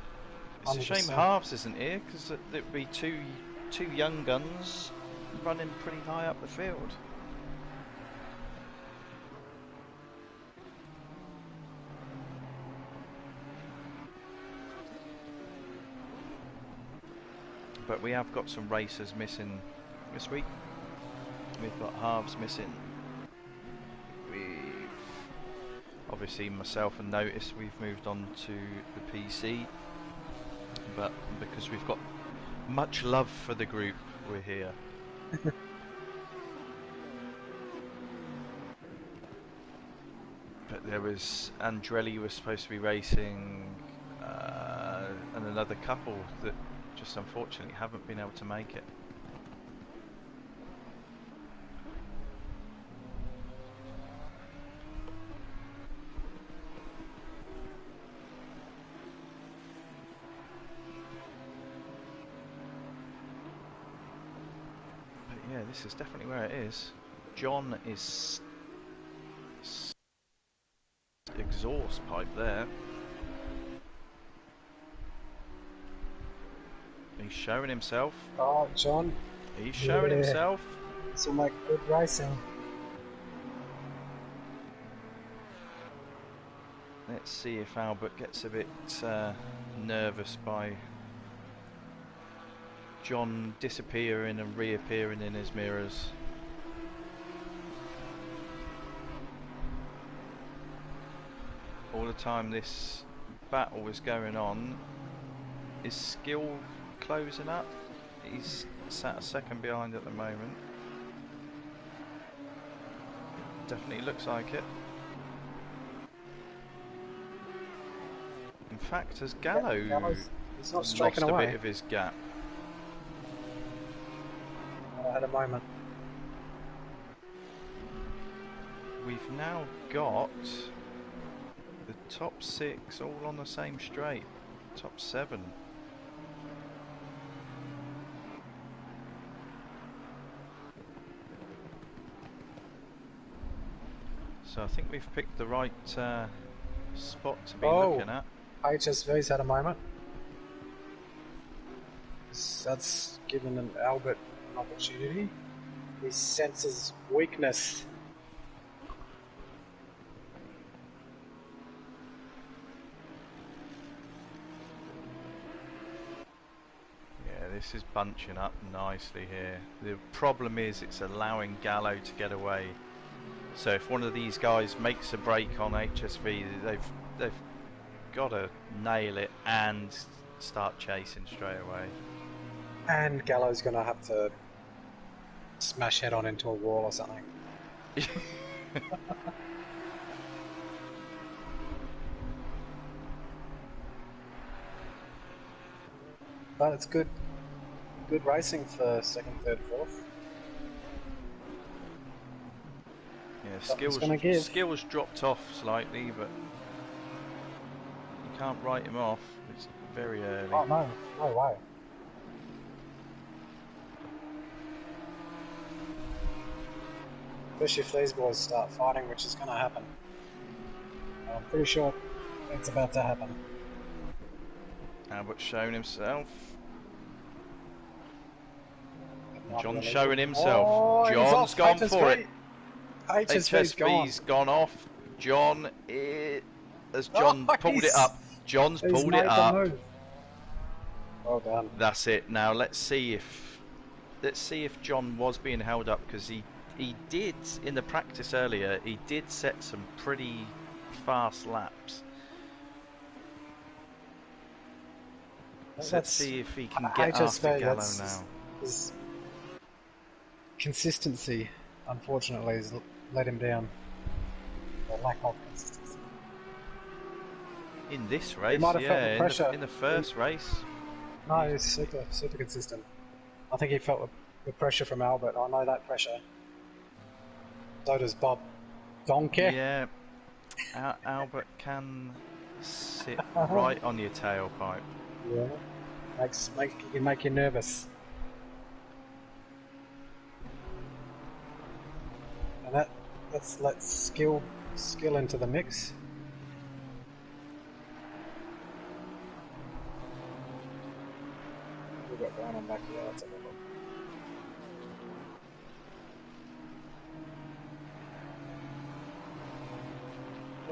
It's a shame 100%. Halves isn't here, because there'd be two young guns running pretty high up the field. But we have got some racers missing this week. We've got Halves missing. We've obviously, myself and Notice, we've moved on to the PC. But because we've got much love for the group, we're here. But there was Andrelli was supposed to be racing, and another couple that just unfortunately haven't been able to make it. But yeah, this is definitely where it is. John is exhaust pipe there. He's showing himself. Oh, John, He's showing Yeah. himself. this will make good racing. Let's see if Albert gets a bit nervous by John disappearing and reappearing in his mirrors. All the time this battle was going on, is Skill closing up? He's sat a second behind at the moment. Definitely looks like it. In fact, has Gallo He's not lost striking a away bit of his gap? at the moment. We've now got the top 6 all on the same straight. Top 7. So I think we've picked the right spot to be Oh. looking at. HSV's had a moment. That's given an Albert an opportunity. He senses weakness. Yeah, this is bunching up nicely here. The problem is it's allowing Gallo to get away. So if one of these guys makes a break on HSV, they've got to nail it and start chasing straight away. And Gallo's going to have to smash head on into a wall or something. But it's good racing for second, third, fourth. Yeah, Something's skills dropped off slightly, but you can't write him off. It's very early. Oh no, no way. Especially if these boys start fighting, which is going to happen. I'm pretty sure it's about to happen. Albert's shown himself. Might be John's illegal. showing himself. Oh, he's John's off. gone HSV. for it. HSV's gone off. John, has John pulled it up? John's he's pulled made it the up. move. Well done. That's it. Now let's see if John was being held up, because he did in the practice earlier. He did set some pretty fast laps. So let's see if he can get after Gallo now. His consistency, unfortunately, has let him down. Or lack of consistency. In this race, might have felt the pressure. in the first race. No, he's super consistent. I think he felt the pressure from Albert. I know that pressure. So does Bob Donkey. Yeah, Albert can sit right on your tailpipe. Yeah, make you nervous. And let's skill into the mix. We've got going on back here. Let's have a look.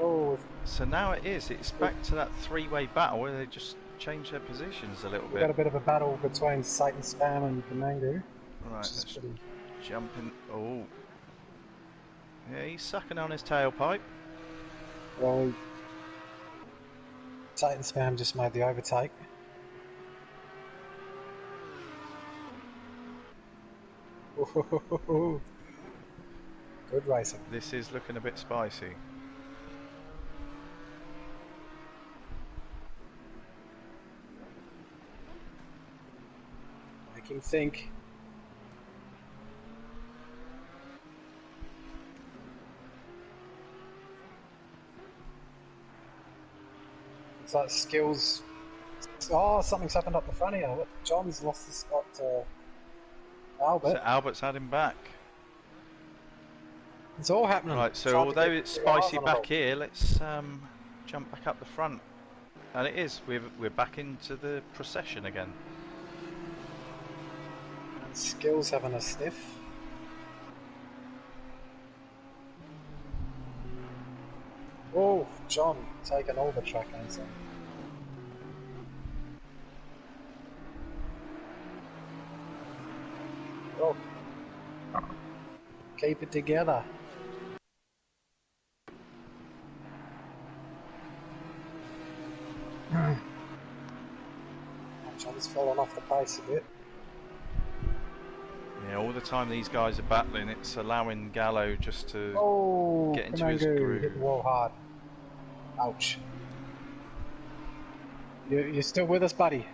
Oh, So now it's back to that three-way battle where they just change their positions a little we've got a bit. bit of a battle between Satan Spam and Kanangu. Right, Which is let's pretty... jump in. Oh, yeah, he's sucking on his tailpipe. Well, Satan Spam just made the overtake. Good racing. This is looking a bit spicy. Make him think. It's like skills. Oh, something's happened up the front here. Look, John's lost the spot to Albert. So Albert's had him back. It's all happening. Right, so Trying to although get it's the eyes spicy on it back all. here, let's jump back up the front. And it is. We're back into the procession again. Skills having a sniff. Oh, John taking all the track answer. Oh, keep it together. John's fallen off the pace a bit. Yeah, all the time these guys are battling, it's allowing Gallo just to Oh, get into his Kanangu groove. hit the wall hard. Ouch. You're still with us, buddy?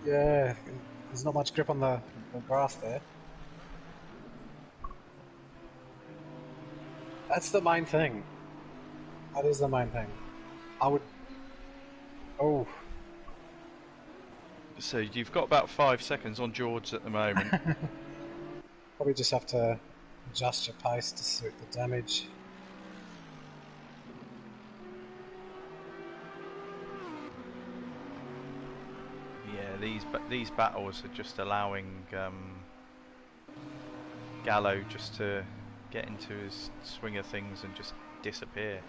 Yeah, there's not much grip on the grass there. That's the main thing. That is the main thing. I would... Oh. So you've got about 5 seconds on George at the moment. Probably just have to adjust your pace to suit the damage. Yeah, these battles are just allowing Gallo just to get into his swing of things and just disappear.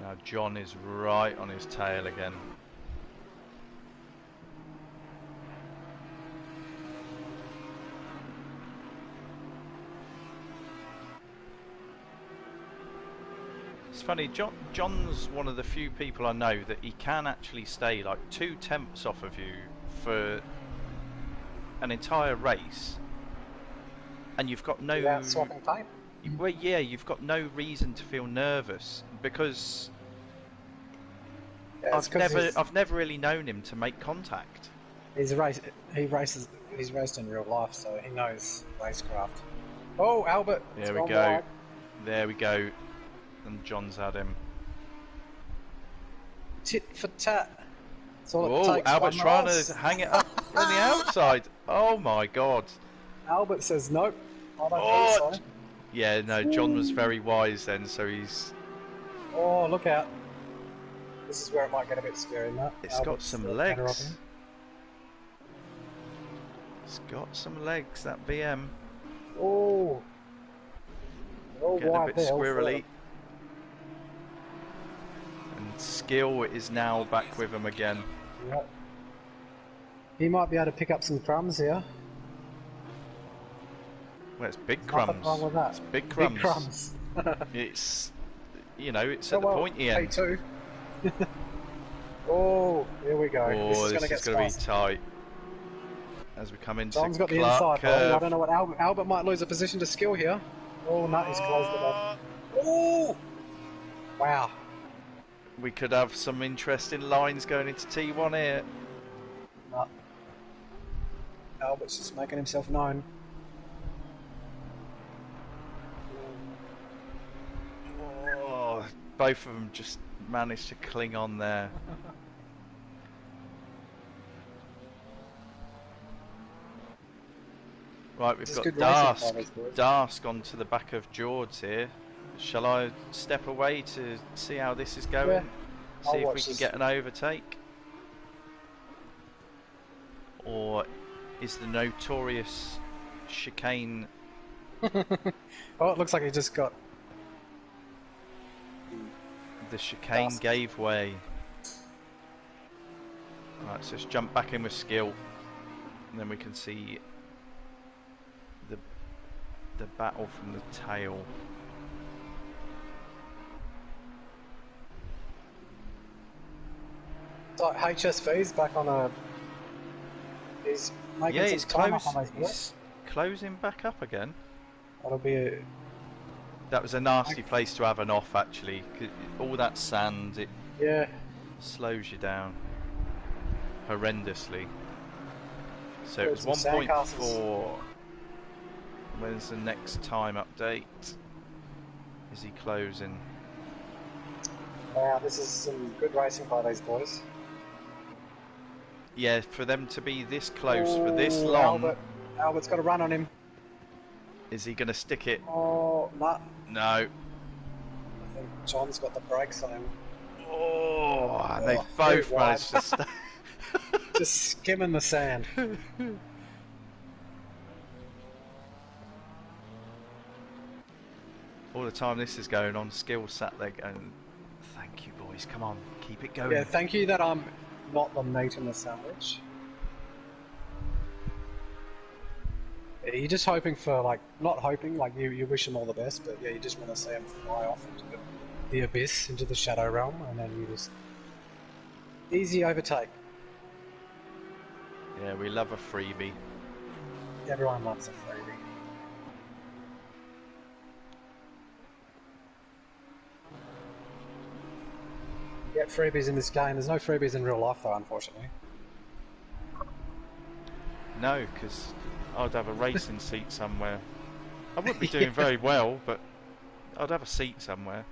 Now John is right on his tail again. It's funny, John's one of the few people I know that he can actually stay like 2 tenths off of you for an entire race, and you've got no... Without swapping paint? Well, yeah, you've got no reason to feel nervous because Yeah, I've never really known him to make contact. He's raced in real life, so he knows racecraft. Oh, Albert! There we go. Wide. There we go. And John's had him. Tit for tat. That's all it Oh, takes. Albert's one trying race. to hang it up on the outside. Oh my god. Albert says nope. I don't Oh, think so. yeah, no, John was very wise then, so he's... Oh, look out. This is where it might get a bit scary, Matt. It's got Albert's some the better legs. option. It's got some legs, that BM. Oh. They're all Getting a wide bit there, all four of squirrely. them. And Skill is now back with him again. Yep. He might be able to pick up some crumbs here. Well, it's big Nothing crumbs. wrong with that. It's big crumbs. Big crumbs. It's, you know, it's Oh, at the well, pointy end. P2. Oh, here we go. Oh, this is this going to is get going to be spicy. tight. As we come into John's got the Clark inside hold. I curve. don't know what Albert might lose a position to skill here. Oh, no, he's closed it up. Oh! Wow. We could have some interesting lines going into T1 here. No. Albert's just making himself known. Oh, both of them just managed to cling on there. Right, we've This is got good racing by Darsk. these boys. Darsk onto the back of George here. Shall I step away to see how this is going? Yeah, I'll See if we watch can this. get an overtake? Or is the notorious chicane... Oh, it looks like he just got... The chicane Darsk. gave way. Right, so let's jump back in with Skill. And then we can see the battle from the tail. So HSV's back on a... He's making Yeah, some he's time close. up on those boys. He's closing back up again. That'll be a... That was a nasty place to have an off, actually. 'Cause all that sand, it Yeah. slows you down horrendously. So Good, it was some 1.4. When's the next time update? Is he closing? Wow, this is some good racing by these boys. Yeah, for them to be this close for this Oh, long, Albert's got a run on him. is he going to stick it? Oh, no. No. I think John's got the brakes on him. Oh, and they Oh, very both managed to stay. Just skimming the sand. All the time this is going on, Skill sat there going, thank you boys, come on, keep it going. Yeah, thank you that I'm not the meat in the sandwich. Yeah, you're just hoping for, like, not hoping, like, you wish them all the best, but yeah, you just want to see them fly off into the abyss, into the shadow realm, and then you just... Easy overtake. Yeah, we love a freebie. Everyone loves a freebie. get freebies in this game. There's no freebies in real life, though, unfortunately. No, because I'd have a racing seat somewhere. I wouldn't be doing very well, but I'd have a seat somewhere.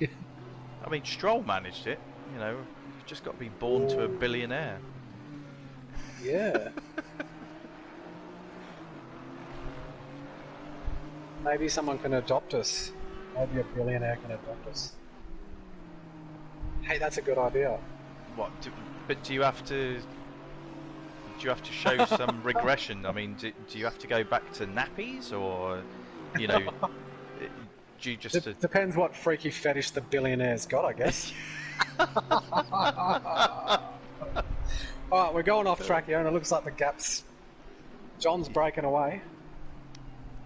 I mean, Stroll managed it. You know, you've just got to be born to a billionaire. Yeah. Maybe someone can adopt us. Maybe a billionaire can adopt us. Hey, that's a good idea. What? But do you have to? Do you have to show some regression? I mean, do you have to go back to nappies, or you know, do you just? Depends what freaky fetish the billionaire's got, I guess. Alright, we're going off track here, and it looks like the gap's... John's breaking away.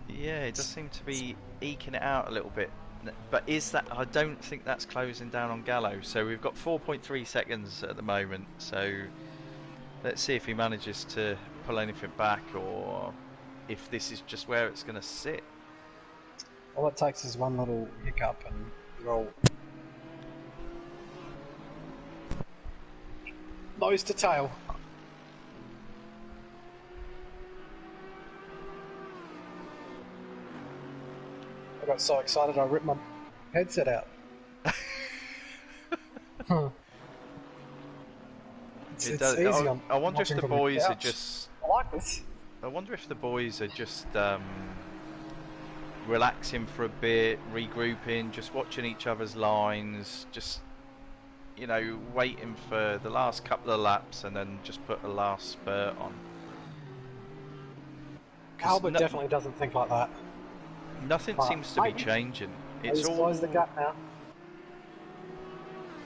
Yeah, it does seem to be eking it out a little bit. But is that... I don't think that's closing down on Gallo. So we've got 4.3 seconds at the moment. So let's see if he manages to pull anything back, or if this is just where it's going to sit. All it takes is one little hiccup and you're all... nose to tail. I got so excited I ripped my headset out. It's easy. I wonder if the boys are just... I like this. I wonder if the boys are just relaxing for a bit, regrouping, just watching each other's lines, just, you know, waiting for the last couple of laps and then just put a last spurt on. Albert definitely doesn't think like that. Nothing seems to be changing. It's all... close the gap now.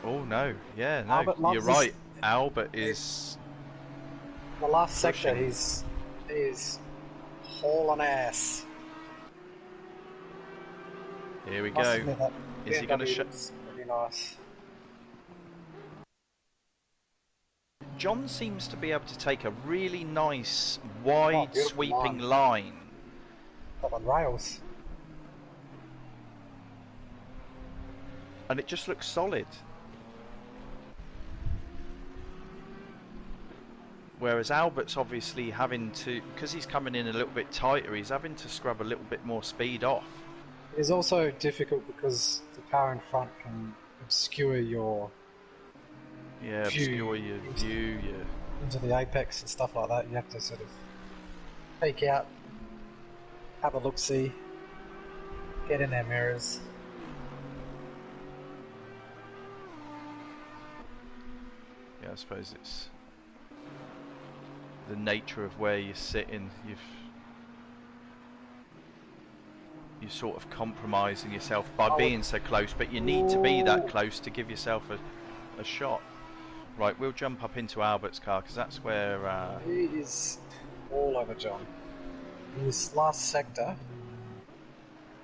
Oh no, yeah, no, you're right. Albert is... The last sector, he's hauling ass. Here we go. Is he going to show? Pretty nice. John seems to be able to take a really nice, wide, sweeping line. Up on rails. And it just looks solid. Whereas Albert's obviously having to, because he's coming in a little bit tighter, he's having to scrub a little bit more speed off. It's also difficult because the car in front can obscure your obscure your view, into the apex and stuff like that. You have to sort of peek out, have a look-see, get in their mirrors. Yeah, I suppose it's the nature of where you're sitting. You're sort of compromising yourself by being so close, but you need to be that close to give yourself a shot. Right, we'll jump up into Albert's car because that's where... He is all over John. In this last sector.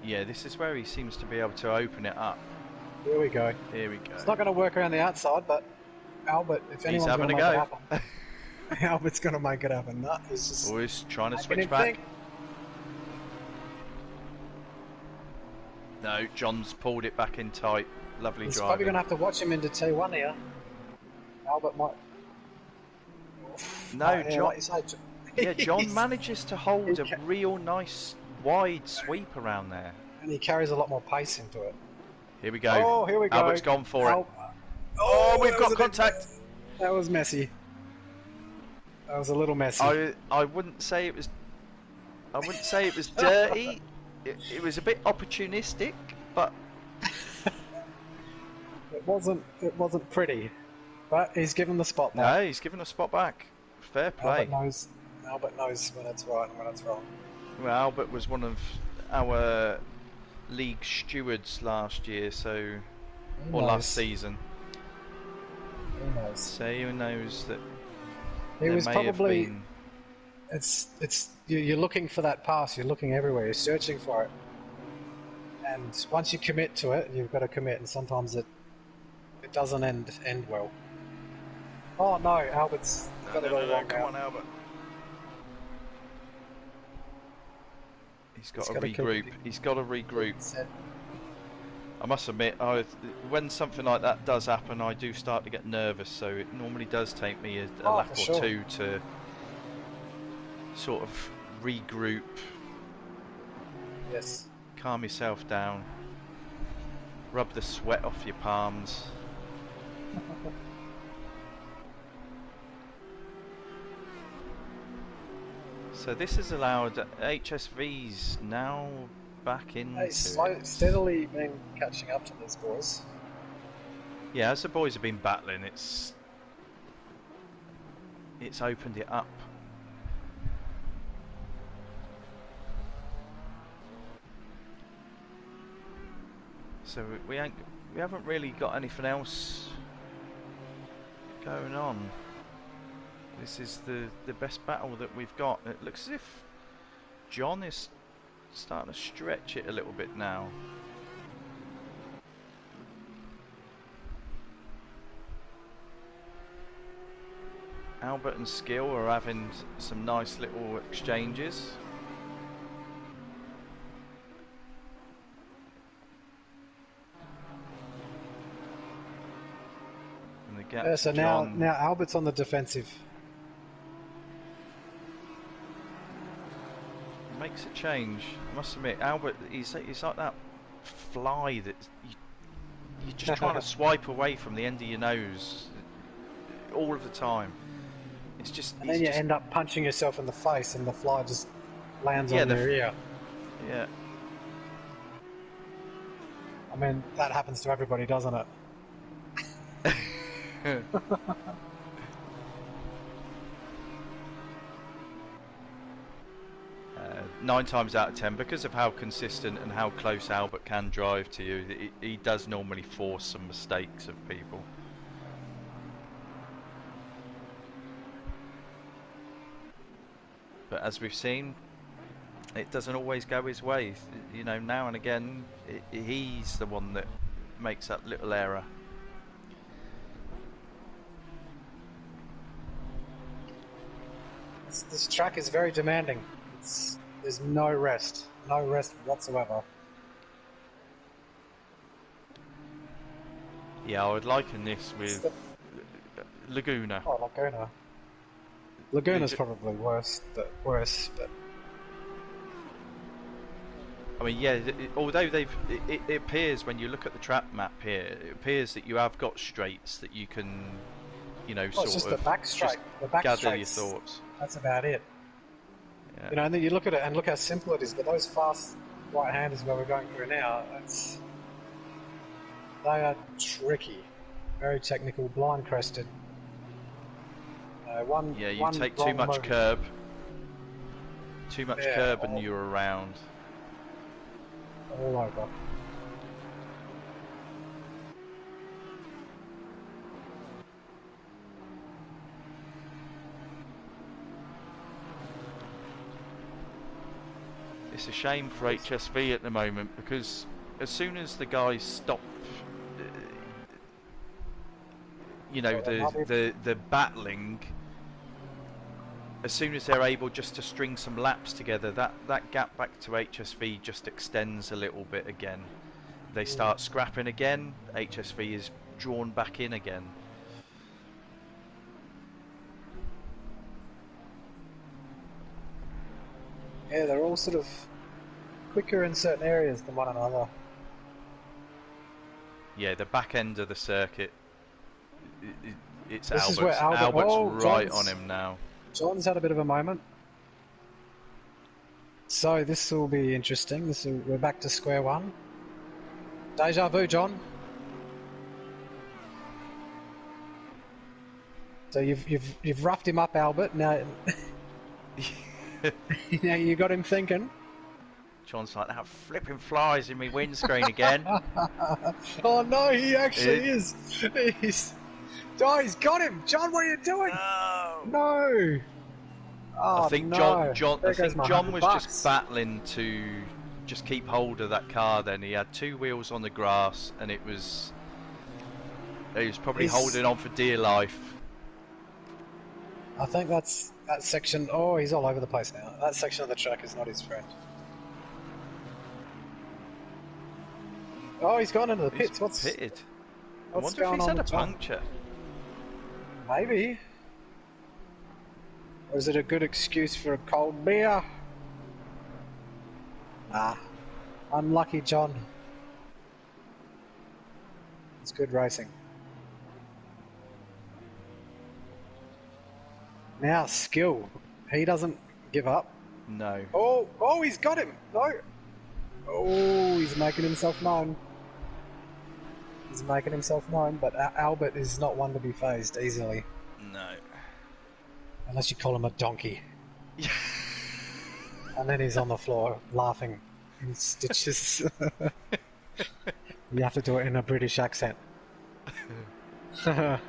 Yeah, this is where he seems to be able to open it up. Here we go. Here we go. It's not going to work around the outside, but Albert, if anyone's going to make it happen, Albert's going to make it happen. No, he's just always trying to switch back. No, John's pulled it back in tight. Lovely He's driving. probably going to have to watch him into T1 here. Albert might... No, John... Like you say, yeah, John manages to hold a real nice wide sweep around there. And he carries a lot more pace into it. Here we go. Oh, here we go. Albert's gone for it. Oh, we've got contact. That was messy. That was a little messy. I wouldn't say it was... I wouldn't say it was dirty. It was a bit opportunistic, but... It wasn't pretty. But he's given the spot back. No, he's given a spot back. Fair play. Albert knows when it's right and when it's wrong. Well, Albert was one of our league stewards last year, so... Or last season. Who knows? So who knows that... It was probably... It's you're looking for that pass, you're looking everywhere, you're searching for it. And once you commit to it, you've got to commit, and sometimes it doesn't end well. Oh no, Albert's got it all wrong. Come on, Albert. He's got to regroup. He's got to regroup. I must admit, when something like that does happen, I do start to get nervous. So it normally does take me a Oh, lap for or sure. two to sort of regroup, Yes. calm yourself down, rub the sweat off your palms. So this has allowed HSVs now back into Hey, it. steadily been catching up to these boys. Yeah, as the boys have been battling, it's opened it up. So we haven't really got anything else going on. This is the best battle that we've got. It looks as if John is starting to stretch it a little bit now. Albert and Skill are having some nice little exchanges. And the gap Yeah, to so John. now Albert's on the defensive. Makes a change. I must admit, Albert, he's like that fly that you're just trying to swipe away from the end of your nose all of the time. It's just, And then you end up punching yourself in the face and the fly just lands on your ear. Yeah. I mean, that happens to everybody, doesn't it? 9 times out of 10, because of how consistent and how close Albert can drive to you, he does normally force some mistakes of people. But as we've seen, it doesn't always go his way. You know, now and again, he's the one that makes that little error. This track is very demanding. There's no rest whatsoever. Yeah, I would liken this with Laguna. Oh, Laguna. Laguna's probably worse, but I mean, yeah. Although it appears when you look at the track map here, it appears that you have got straights that you can, you know, it's just the back straight. The back gather your straights, thoughts. that's about it. Yeah. You know, and then you look at it and look how simple it is. But those fast right-handers where we're going through now, they are tricky, very technical, blind crested. You take too much curb. Too much curb and you're around. All over. It's a shame for HSV at the moment, because as soon as the guys stop, you know, the battling, as soon as they're able just to string some laps together, that gap back to HSV just extends a little bit again. They start scrapping again, HSV is drawn back in again. Yeah, they're all sort of quicker in certain areas than one another. Yeah, the back end of the circuit, it's This Albert's. is where Albert's right on him now. John's had a bit of a moment. So this will be interesting. We're back to square one. Deja vu, John. So you've roughed him up, Albert. Now, now you got him thinking. John's like, that flipping flies in me windscreen again. Oh no, he actually is. He's got him. John, what are you doing? No. Oh, I think no. John was just battling to just keep hold of that car. Then he had two wheels on the grass, and he was probably holding on for dear life. I think that section. Oh, he's all over the place now. That section of the track is not his friend. Oh, he's gone into the He's pits. What's pitted. I what's wonder if going he's on had a with John? puncture. Maybe. Or is it a good excuse for a cold beer? Nah. Unlucky John. It's good racing. Now Skill. He doesn't give up. No. Oh, he's got him. No. Oh, he's making himself known. He's making himself known, but Albert is not one to be phased easily. No. Unless you call him a donkey. And then he's on the floor laughing in stitches. You have to do it in a British accent. Oh,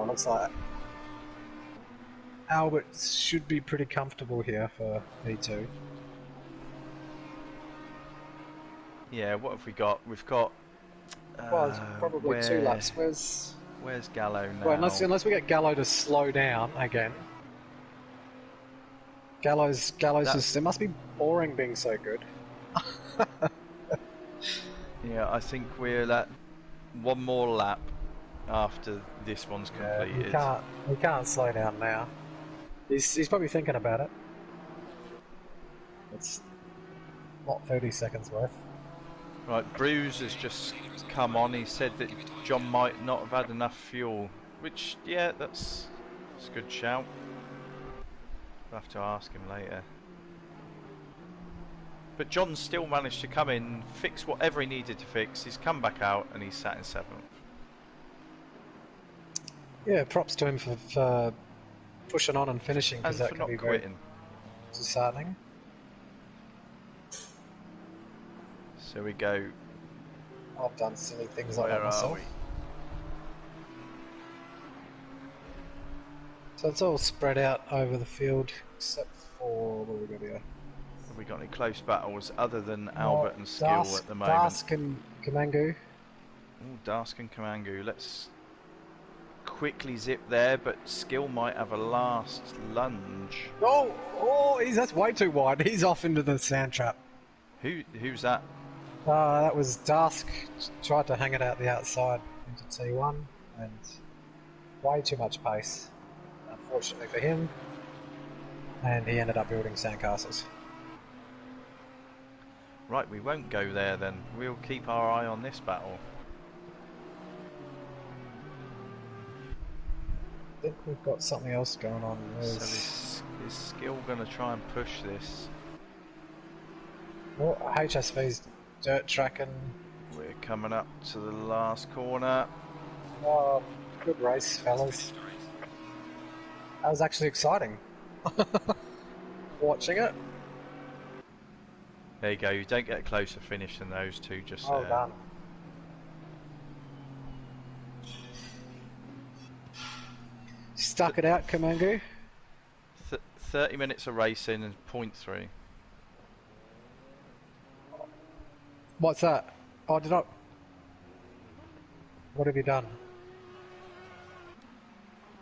looks like Albert should be pretty comfortable here for P2. Yeah, what have we got? We've got. Well, it's probably 2 laps. Where's Gallo now? Well, unless we get Gallo to slow down again. Gallo's just, it must be boring being so good. Yeah, I think we're at one more lap after this one's completed. He can't slow down now. He's probably thinking about it. It's not 30 seconds worth. Right, Bruce has just come on. He said that John might not have had enough fuel, which, yeah, that's a good shout. I'll have to ask him later. But John still managed to come in, fix whatever he needed to fix. He's come back out and he's sat in 7th. Yeah, props to him for pushing on and finishing, because And that for can not be quitting. very disheartening. So we go. I've done silly things like Where that are myself. we? So it's all spread out over the field, except for what have we got here? Have we got any close battles other than Albert and Skill at the moment? Dask and Kamangu. Ooh, Dask and Kamangu. Let's quickly zip there, but Skill might have a last lunge. Oh, that's way too wide. He's off into the sand trap. Who's that? That was Dask. Tried to hang it out the outside into T1, and way too much pace, unfortunately for him. And he ended up building sandcastles. Right, we won't go there then. We'll keep our eye on this battle. I think we've got something else going on. So is Skill going to try and push this? Well, HSV's dirt tracking. We're coming up to the last corner. Oh, good race, fellas. That was actually exciting. Watching it. There you go. You don't get a closer finish than those two just Well there. done. Stuck it out, Kamangu. 30 minutes of racing and 0.3. What's that? Oh, did I... What have you done?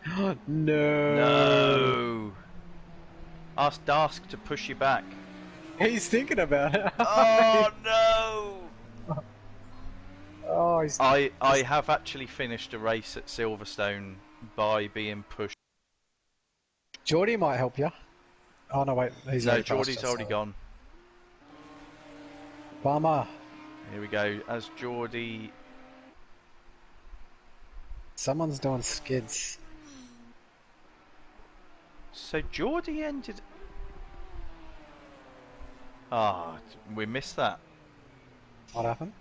No. No. Ask Dask to push you back. He's thinking about it. Oh no! Oh, he's... I have actually finished a race at Silverstone by being pushed. Geordie might help you. Oh no, wait, he's No, already past Geordie's us, already so- gone. Bummer. Here we go. As Geordie. Someone's doing skids. So Geordie ended. Ah, we missed that. What happened?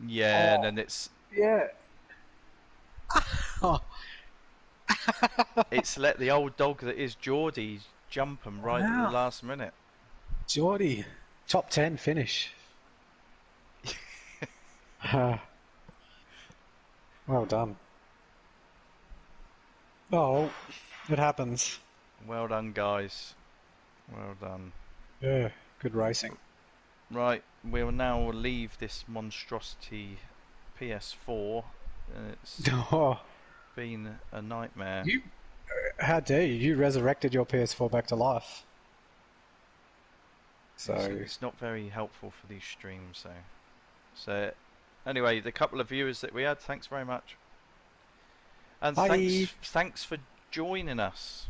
Yeah, and Oh. then it's Yeah. Oh. it's let the old dog that is Geordie jump him right at Wow. the last minute. Geordie, top 10 finish. Well done. Oh, it happens. Well done, guys. Well done. Yeah, good racing. Right, we'll now leave this monstrosity PS4. It's Oh, been a nightmare. How dare you? You resurrected your PS4 back to life. So It's not very helpful for these streams, though. So, anyway, the couple of viewers that we had, thanks very much. And Bye. thanks for joining us.